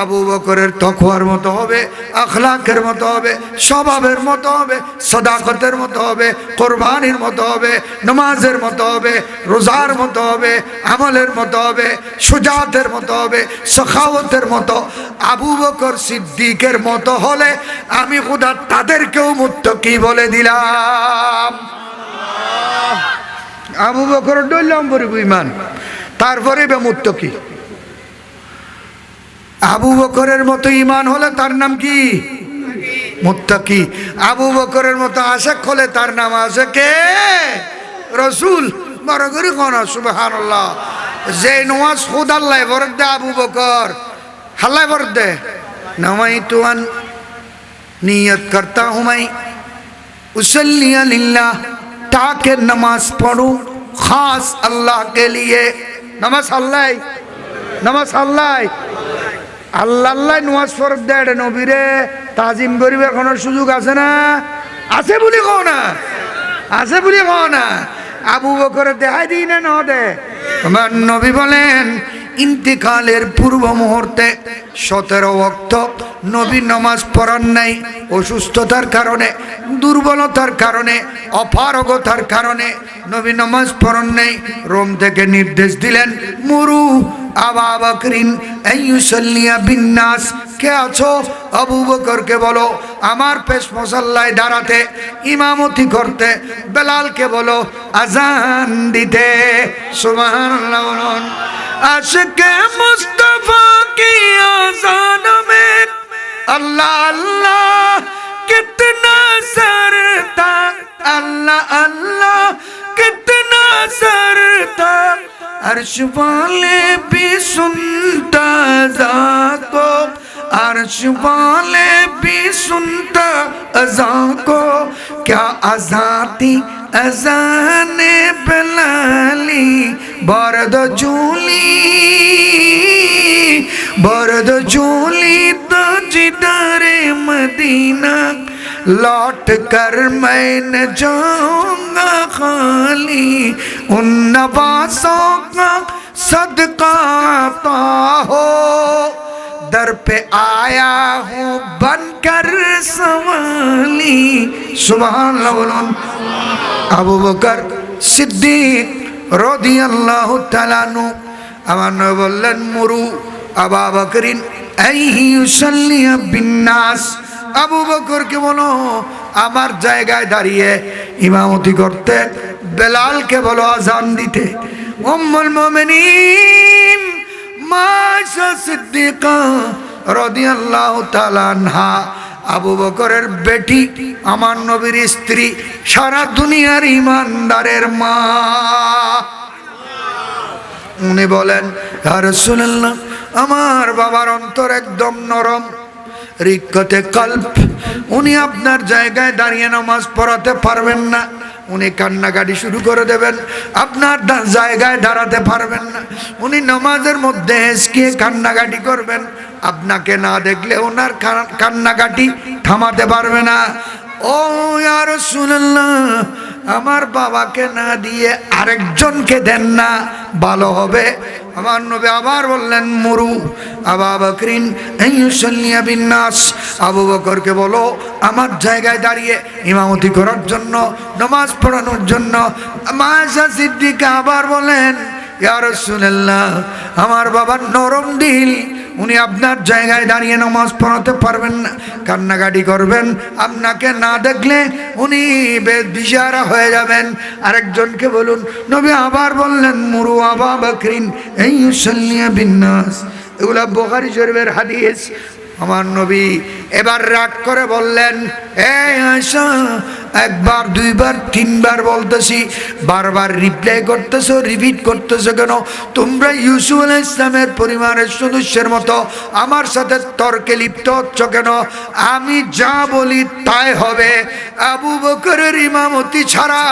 আবু বকরের তাকওয়ার মতো হবে, আখলাকের মতো হবে, স্বভাবের মতো হবে, সাদাকতের মতো হবে, কুরবানির মতো হবে, নামাজের মতো হবে, রোজার মতো হবে, আমলের মতো হবে, সুজাতের মতো হবে, সখাওয়াতের মতো আবু বকর সিদ্দিকের মতো হলে আমি খোদা তাদেরকেও মুত্তাকি বলে দিলাম। আবু বকর ডইলাম বড় ঈমান, তারপরে বে মুত্তাকি। আবু বকরের মতো ঈমান হলে তার নাম কি? মুত্তাকি। আবু বকরের মতো আশিক হলে তার নাম আশিকে রাসূল। বড় করে কোন সুবহানাল্লাহ। যে নওয়াজ খুদ আল্লাহ বরক দে আবু বকর, আল্লাহ বরক দে। নওয়াইতু আন, নিয়ত করতা হুঁ मैं उसल्ली लिल्लाह, ताकि नमाज पढ़ूं खास अल्लाह के लिए। नमाज अल्लाह, नमाज अल्लाह, আল্লাহ আল্লাহ নওয়াজ ফরজ দেয় নবীরে তাজিম করিবার কোনো সুযোগ আছে না? আছে বলি কও না, আছে বলি কও না। আবু বকর দেখাই দিই না, ন দে আমার নবী বলেন ইন্তেকালের পূর্ব মুহূর্তে 17 ওয়াক্ত নবী নামাজ পড়ান নাই, অসুস্থতার কারণে, দুর্বলতার কারণে, অপারগতার কারণে নবী নামাজ পড়ান নাই। রোম থেকে নির্দেশ দিলেন, মুরু আবা বকরিন আইয়ুসাল্লিয়া বিন্নাস। কে আছো? আবু বকরকে বলো আমার পেশ মুসাল্লায় দাঁড়াতে, ইমামতি করতে। বেলালকে বলো আজান দিতে। সুবহানাল্লাহ বলুন। আশকে মুস্তাফা কি আজান में अल्लाह अल्लाह कितना सरता, अल्लाह अल्लाह कितना सरता, अर्श वाले भी सुनता अज़ा को, अर्श वाले भी सुनता अज़ा को। क्या अज़ा थी अज़ाने बेलाली, बरद झूली तो जिदारे मदीना, लौट कर मैं न जाऊंगा खाली, उन नवासों का सदका आता हो, दर पे आया हूँ बनकर सवाली। सुभान अल्लाह। আবু বকর সিদ্দিক রাদিয়াল্লাহু তাআলা আনহু আমার নবী বললেন, মুরু আবা বকরিন আইয়ুসাল্লিয়া বিন্নাস। আবু বকরকে বলো আমার জায়গায় দাঁড়িয়ে ইমামতি করতে, বেলালকে বলো আজান দিতে। উম্মুল মুমিনিন মাশা সিদ্দিকা রাদিয়াল্লাহু তাআলা আনহা, আবু বকরের বেটি, আমার নবীর স্ত্রী, সারা দুনিয়ার ইমানদারের মা, উনি বলেন ইয়া রাসূলুল্লাহ আমার বাবার অন্তর একদম নরম, রিক্কতে কলব, উনি আপনার জায়গায় দাঁড়িয়ে নামাজ পড়াতে পারবেন না, উনি কান্নাকাটি শুরু করে দেবেন, আপনার জায়গায় দাঁড়াতে পারবেন না, উনি নামাজের মধ্যে হেসকিয়ে কান্নাকাটি করবেন, আপনাকে না দেখলে ওনার কান্নাকাটি থামাতে পারবে না। ও ইয়া রাসূলুল্লাহ আমার বাবাকে না দিয়ে আরেকজনকে দেন না, ভালো হবে। আমার নবী আবার বললেন, মুরু আবা বকরিন আইয়ুসাল্লিয়া বিন্নাস। আবু বকরকে বলো আমার জায়গায় দাঁড়িয়ে ইমামতি করার জন্য, নামাজ পড়ানোর জন্য। মাশা সিদ্দিকা আবার বলেন, ইয়া রাসূলুল্লাহ আমার বাবার নরম দিল, উনি আপনার জায়গায় দাঁড়িয়ে নামাজ পড়াতে পারবেন না, কান্নাকাটি করবেন, আপনাকে না দেখলে উনি বেদিশারা হয়ে যাবেন। আরেকজনকে বলুন। নবী আবার বললেন, মুরু আবা বকরিন আইয়ুসাল্লিয়া বিন্নাস। এগুলা বুখারী শরীফের হাদিস। আমার নবী এবার রাগ করে বললেন, এই আয়েশা একবার দুইবার তিনবার বলতেছি, বারবার রিপ্লাই করতেছো, রিপিট করতেছো কেন? তোমরা ইউসুফ আলাইহিস সালামের পরিবারের সদস্যের মতো আমার সাথে তর্কে লিপ্ত হচ্ছ কেন? আমি যা বলি তাই হবে। আবু বকরের ইমামতি ছাড়া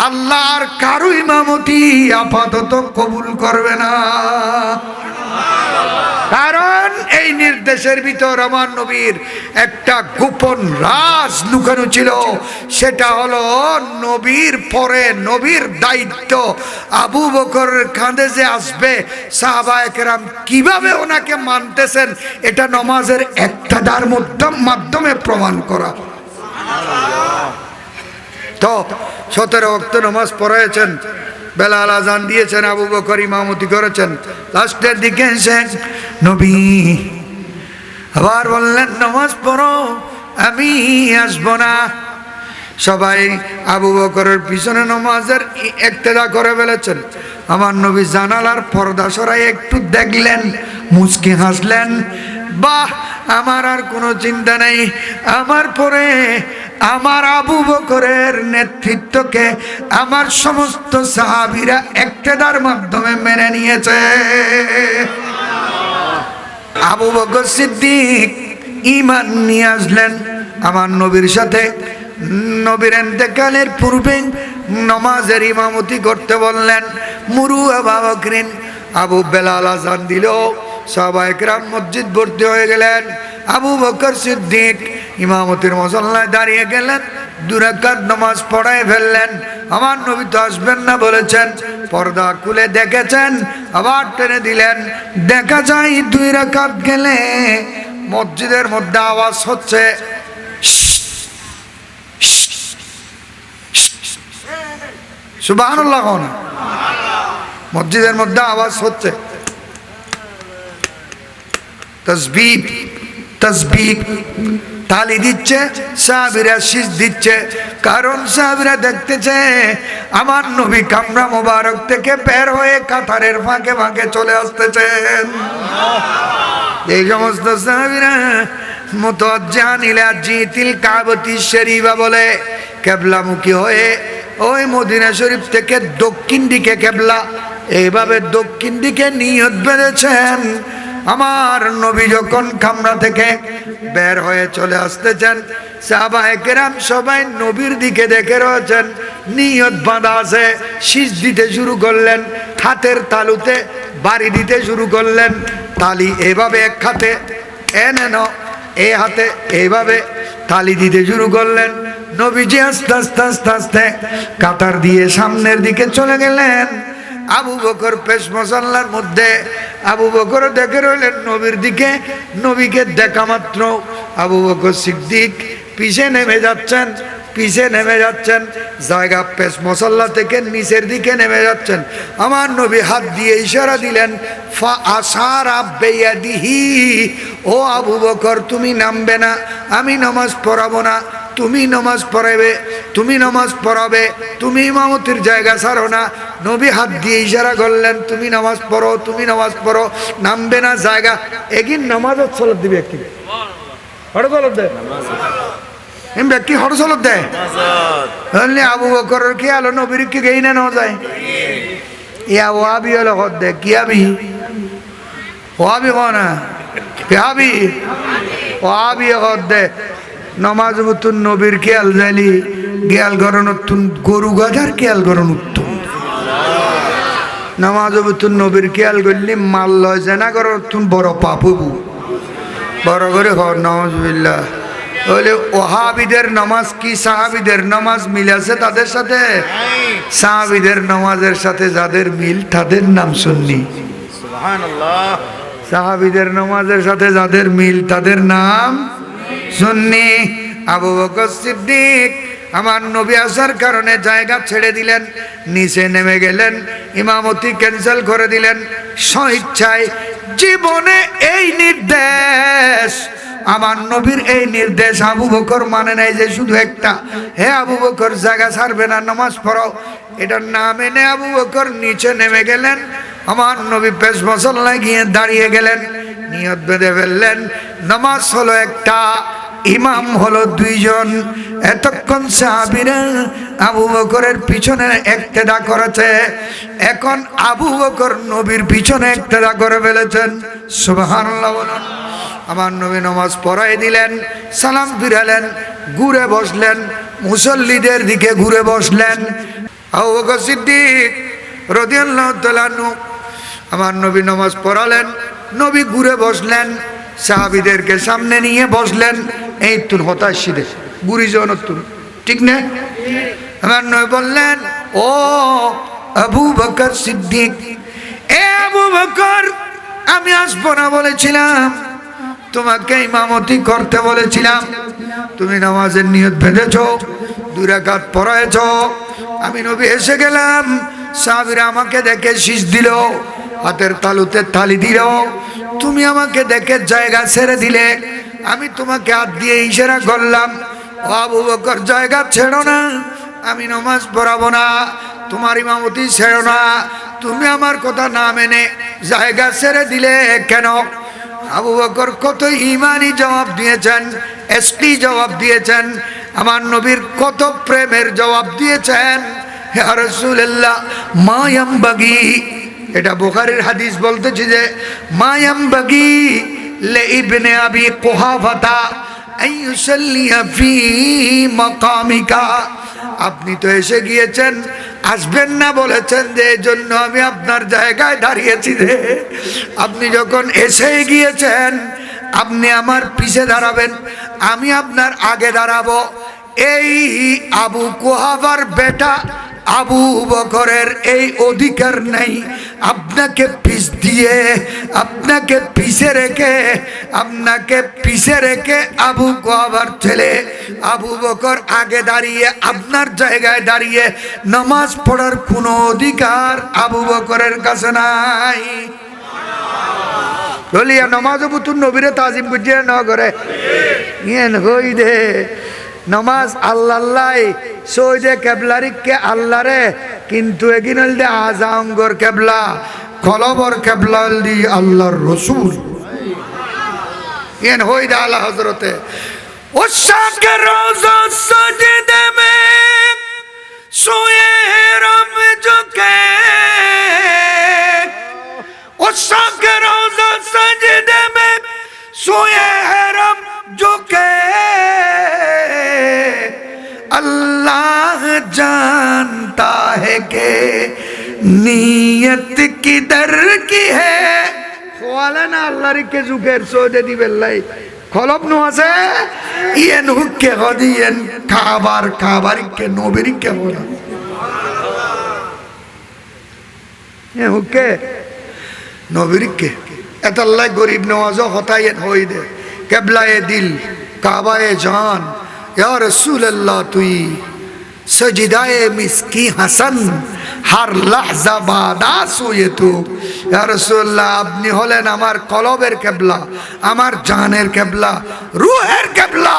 আল্লাহর কারো ইমামতি আপাতত কবুল করবে না, কারণ এই নির্দেশের ভিতর আমার নবীর একটা গোপন রাজ লুকানো ছিল। সেটা হলো নবীর পরে নবীর দায়িত্ব আবু বকরের কাঁধে যে আসবে, সাহাবায়ে কেরাম কিভাবে ওনাকে মানতেছেন এটা নামাজের ইক্তেদার মাধ্যমে প্রমাণ করা। তো 17 ওয়াক্ত নামাজ পড়াইছেন, বেলাল আজান দিয়েছেন, আবু বকর ইমামতি করেছেন। লাস্টের দিকে এসে নবী আবার বললেন, নামাজ পড়ো, আমি আসবো না। সবাই আবু বকরের পিছনে নামাজের ইক্তেদা করে ফেলেছেন। আমার নবী জানালার পর্দা সরাই একটু দেখলেন, মুচকি হাসলেন, বাহ আমার আর কোনো চিন্তা নেই, আমার পরে আমার আবু বকরের নেতৃত্বকে আমার সমস্ত সাহাবীরা ইক্তেদার মাধ্যমে মেনে নিয়েছে। আবু বকর সিদ্দিক ঈমান নিয়ে আসলেন আমার নবীর সাথে। নবীর ইন্তেকালের পূর্বে নামাজের ইমামতি করতে বললেন। মুরু আবা বকরিন, আবু বেলাল আজান দিল, সাহাবায়ে কেরাম মসজিদ ভর্তি হয়ে গেলেন। আবু বকর সিদ্দিক ইমামতির মুসল্লায় দাঁড়িয়ে গেলেন। 2 রাকাত নামাজ পড়ায় ফেললেন। আমার নবী তো আসবেন না বলেছেন, পর্দা খুলে দেখেছেন, আবার টেনে দিলেন। দেখা যায় 2 রাকাত গেলে মসজিদের মধ্যে আওয়াজ হচ্ছে, সুবহানাল্লাহ। মসজিদের মধ্যে আওয়াজ হচ্ছে, তাসবিহ তাসবিহ, তালি দিচ্ছে, সাহাবীরা শীষ দিচ্ছে। কারণ সাহাবীরা দেখতেছে আমার নবী কামরা মোবারক থেকে বের হয়ে কাতারের ফাঁকে ফাঁকে চলে আসতেছেন। এই সমস্ত সাহাবীরা মুতাওয়াজ্জিহান ইলা জিতিল কাবাতি শরীফা বলে কিবলামুখী হয়ে ওই মদিনা শরীফ থেকে দক্ষিণ দিকে কিবলা, এইভাবে দক্ষিণ দিকে নিয়ত বেঁধেছেন। আমার নবী যখন কামরা থেকে বের হয়ে চলে আসতেছেন, সাহাবায়ে কেরাম সবাই নবীর দিকে দেখে রয়েছেন, নিয়ত বাঁধা আছে। শীষ দিতে শুরু করলেন, হাতের তালুতে বাড়ি দিতে শুরু করলেন। তালি এভাবে এক হাতে এনে ন, এই হাতে এইভাবে তালি দিতে শুরু করলেন। নবীজি আস্তে আস্তে আস্তে আস্তে কাতার দিয়ে সামনের দিকে চলে গেলেন। আবু বকর পেশ মুসাল্লার মধ্যে, আবু বকর দেখে রইলেন নবীর দিকে। নবীকে দেখা মাত্র আবু বকর সিদ্দিক পিছে নেমে যাচ্ছেন, পিছে নেমে যাচ্ছেন, জায়গা পেশ মুসাল্লা থেকে নিচের দিকে নেমে যাচ্ছেন। আমার নবী হাত দিয়ে ইশারা দিলেন, ফা আশারা বিয়াদিহি, ও আবু বকর তুমি নামবে না, আমি নামাজ পড়াবো না, তুমি নামাজ পড়াবে, তুমি নামাজ পড়াবে, তুমি ইমামতির জায়গা ছাড়ো না। নবী হাত দিয়ে ইশারা করলেন, তুমি নামাজ পড়ো, তুমি নামাজ পড়ো, নামবে না জায়গা। এগিন নামাজ চলত দিবে একটি হড় চলত দেয়, এম ব্যক্তি হড় চলত দেয়। হলে আবু বকরের কি আলো নবীর কি গেই না যায়, ইয়া ওয়াবি হলো হদ দে, কি আবি ওয়াবি কনা হাবি ওয়াবি হদ দে। নমাজ বুতুন নবীর খেয়াল জালি গেয়াল গরন উত্তুন, গরু গাধার খেয়াল গরন উত্তুন। নমাজ বুতুন নবীর খেয়াল করলি মাল লয় জেনা গরন উত্তুন, বড় পাপ হবু, বড় করে হর নওয়াজবিল্লাহ। বলে ওহাবিদের নামাজ কি সাহাবিদের নামাজ মিল আছে তাদের সাথে? সাহাবিদের নামাজের সাথে যাদের মিল তাদের নাম সুন্নি। সুবহানাল্লাহ। সাহাবিদের নামাজের সাথে যাদের মিল তাদের নাম সুন্নি। আবু বকর সিদ্দিক আমার নবী আসার কারণে জায়গা ছেড়ে দিলেন, নিচে নেমে গেলেন, ইমামতি ক্যান্সেল করে দিলেন স্বইচ্ছায়। জীবনে এই নির্দেশ, আমার নবীর এই নির্দেশ আবু বকর মানে নাই যে শুধু একটা, হে আবু বকর জায়গা ছাড়বে না, নামাজ পড়াও, এটা না মেনে আবু বকর নিচে নেমে গেলেন। আমার নবী পেশ মুসাল্লায় গিয়ে দাঁড়িয়ে গেলেন, নিয়ত বেঁধে ফেললেন। নামাজ হলো একটা, ইমাম হলো 2 জন। এতক্ষণ সাহাবীরা আবু বকরের পিছনে ইক্তেদা করেছে, এখন আবু বকর নবীর পিছনে ইক্তেদা করে ফেলেছেন। সুবহানাল্লাহ বলুন। আমার নবী নামাজ পড়াই দিলেন, সালাম ফিরালেন, ঘুরে বসলেন, মুসল্লিদের দিকে ঘুরে বসলেন। আবু বকর সিদ্দিক রাদিয়াল্লাহু তাআলা আনহু আমার নবী নামাজ পড়ালেন, নবী ঘুরে বসলেন, সাহাবীদেরকে সামনে নিয়ে বসলেন। এই তুন হতাশিদে বুড়ি জন তুন, ঠিক না? আমার নবী বললেন, ও আবু বকর সিদ্দিক, এ আবু বকর, আমি আসবো না বলেছিলাম, তোমাকে ইমামতি করতে বলেছিলাম, তুমি নামাজের নিয়ত বেঁধেছ, 2 রাকাত পড়ায়ছ, আমি নবী এসে গেলাম, সাহাবীরা আমাকে দেখে শীষ দিল, হাতের তালুতে তালি দিল, তুমি আমাকে দেখে জায়গা ছেড়ে দিলে, আমি তোমাকে হাত দিয়ে ইশারা করলাম, ও আবু বকর জায়গা ছেড়ো না, আমি নামাজ পড়াবো না, তোমার ইমামতি ছেড়ো না, তুমি আমার কথা না মেনে জায়গা ছেড়ে দিলে কেন? আবু বকর কত ইমানি জবাব দিয়েছেন, এসটি জবাব দিয়েছেন, আমার নবীর কত প্রেমের জবাব দিয়েছেন। ইয়া রাসূলুল্লাহ, মা ইয়ামবাগি, এটা বুখারীর হাদিস বলতেছে যে মা ইয়ামবাগি লি ইবনে আবি কুহাফাতা আইয়ুসাল্লিয়া ফি মাকামিকা, আপনি তো এসে গিয়েছেন, আসবেন না বলেছেন যে এজন্য আমি আপনার জায়গায় দাঁড়িয়েছি রে। আপনি যখন এসে গিয়েছেন, আপনি আমার পিছে দাঁড়াবেন, আমি আপনার আগে দাঁড়াবো, এই আবু কুহাফার বেটা আবু বকরের এই অধিকার নাই আপনাকে পিছ দিয়ে, আপনাকে পিছে রেখে আবু কুহাফার ছেলে আবু বকর আগে দাঁড়িয়ে আপনার জায়গায় দাঁড়িয়ে নামাজ পড়ার কোনো অধিকার আবু বকরের কাছে নাই। বলিয়া নমাজ বুতুন নবীরে তাজিম বুঝিয়ে ন করে ইয়েন হই দে নমাজ আল্লাহ সই দে কেবলারিককে আল্লাহ রে, কিন্তু এগিন হল দে আজাঙ্গর কেবলা কলবর কেবলা হল দি আল্লাহর রসুল। ইয়েন হই দে আল্লাহ হজরতে ও শাকে রোজা সজদে মে সোয়ে রব ঝুকে, ও শাকে রোজা সজদে মে সোয়ে রব ঝুকে, अल्लाह जानता है कि नीयत किधर की है। खोला ना अल्लाह के जुगेर सोदे दी बेल्लाई खलब नो আছে ইয়েন হুকে হদিয়েন খাবার के নবীর কে বলা এ হুকে নবীর কে এত আল্লাহ গরিব নওয়াজ হতায়েন হই দে কিবলায়ে দিল কাবায়ে জান या रसूल अल्लाह तुई सजदाए मिस्की हसन हर लहजा बादास हुए तू या रसूल अल्लाह अपनी हलेन आमार कलबेर केबला आमार जानेर केबला रूहेर केबला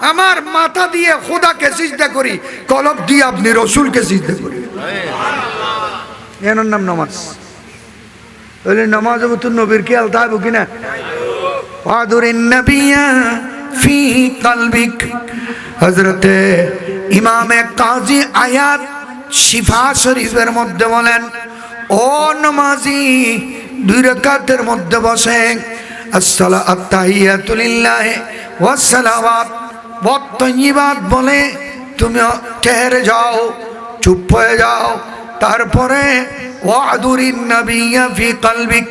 आमार माथा दिए खुदा के सिजदा करी कलब दिए अपनी रसूल के सिजदा करी एनर नाम नमाज बोले नमाज तो नबीर की अलता है बुकिना वादुरिन नबिया फी कल्बिक हजरते इमाम काजी आयात शिफा शरीफेर मध्य बोलेन ओ नमाजी दुई राकातेर मध्य बसे अत्ताहियातु लिल्लाहि वस्सलावात बहुत तय्यिबात बोले तुम ठहरे जाओ चुप हो जाओ तारपरे वादुरिन नबिय्या फी कल्बिक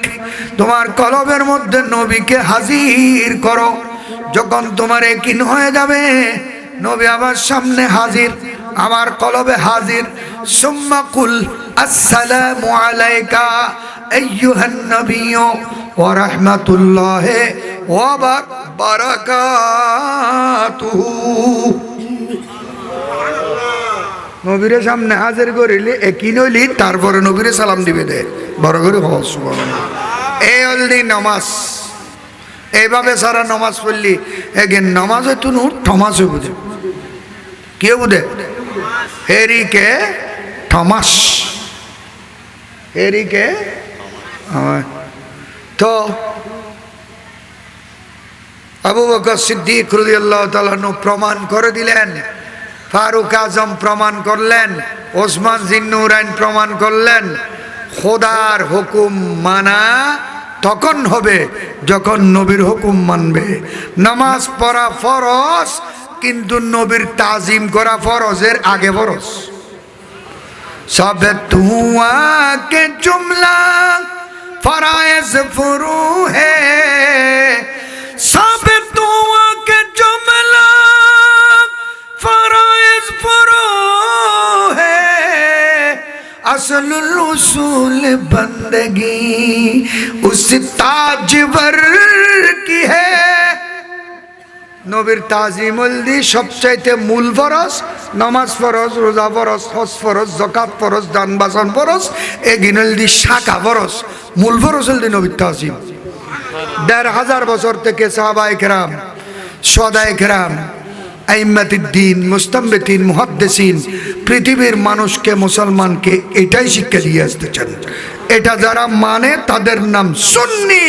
तुम्हार कलबेर मध्य नबी के हाजिर करो যখন তোমার একই হয়ে যাবে নবী আমার সামনে হাজির আমার কলবে হাজির সুম্মা কুল আসসালামু আলাইকা আইয়ুহান নবিয়্যু ওয়া রাহমাতুল্লাহি ওয়া বারাকাতুহু নবীর সামনে হাজির করিলে একই নইলি তারপরে নবীরে সালাম দিবে দে বড় করে হও সুবহানাল্লাহ এই হলদি নামাজ এইভাবে সারা নামাজ পড়লি এগে নামাজে তুনু থমাসে বুঝে কে বুঝে হেরিকে থমাস হেরিকে তো আবু বকর সিদ্দিক রাদিয়াল্লাহু তাআলা নু প্রমাণ করে দিলেন, ফারুক আজম প্রমাণ করলেন, ওসমান জিন্নুরাইন প্রমাণ করলেন খোদার হুকুম মানা তখন হবে যখন নবীর হুকুম মানবে। নামাজ পড়া ফরজ, কিন্তু নবীর তাজিম করা ফরজের আগে ফরজ। সবে তুয়া কে জুমলা ফরায়েজ ফুরু হে, সবে তুয়া কে জুমলা ফরায়েজ ফুরু হে, असलुल उसूल बंदगी उस ताजवर की है। নবীর তাজিমুল দি সবচাইতে মূল ফরজ, নামাজ ফরজ, রোজা ফরজ, হজ ফরজ, যাকাত ফরজ, দান বাসন ফরজ, এগিনল দি শাখা ফরজ, মূল ফরজ হল দি নবীর তাজিম। ১৫০০ বছর থেকে সাহাবায়ে কেরাম, শুহাদায়ে কেরাম, আইম্মাতুদ্দিন, মুস্তামবিতিন, মুহাদ্দিসিন পৃথিবীর মানুষকে, মুসলমানকে এটাই শিক্ষা দিয়ে আসতেছেন। এটা যারা মানে তাদের নাম সুন্নি,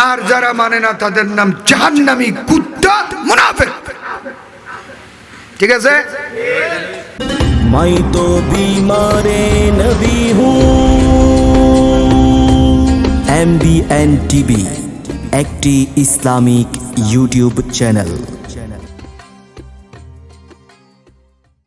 আর যারা মানে না তাদের নাম জাহান্নামী, কুত্তা, মুনাফিক। ঠিক আছে? मैं तो बीमारे नबी हूँ। MBN TV একটি ইসলামিক ইউটিউব চ্যানেল।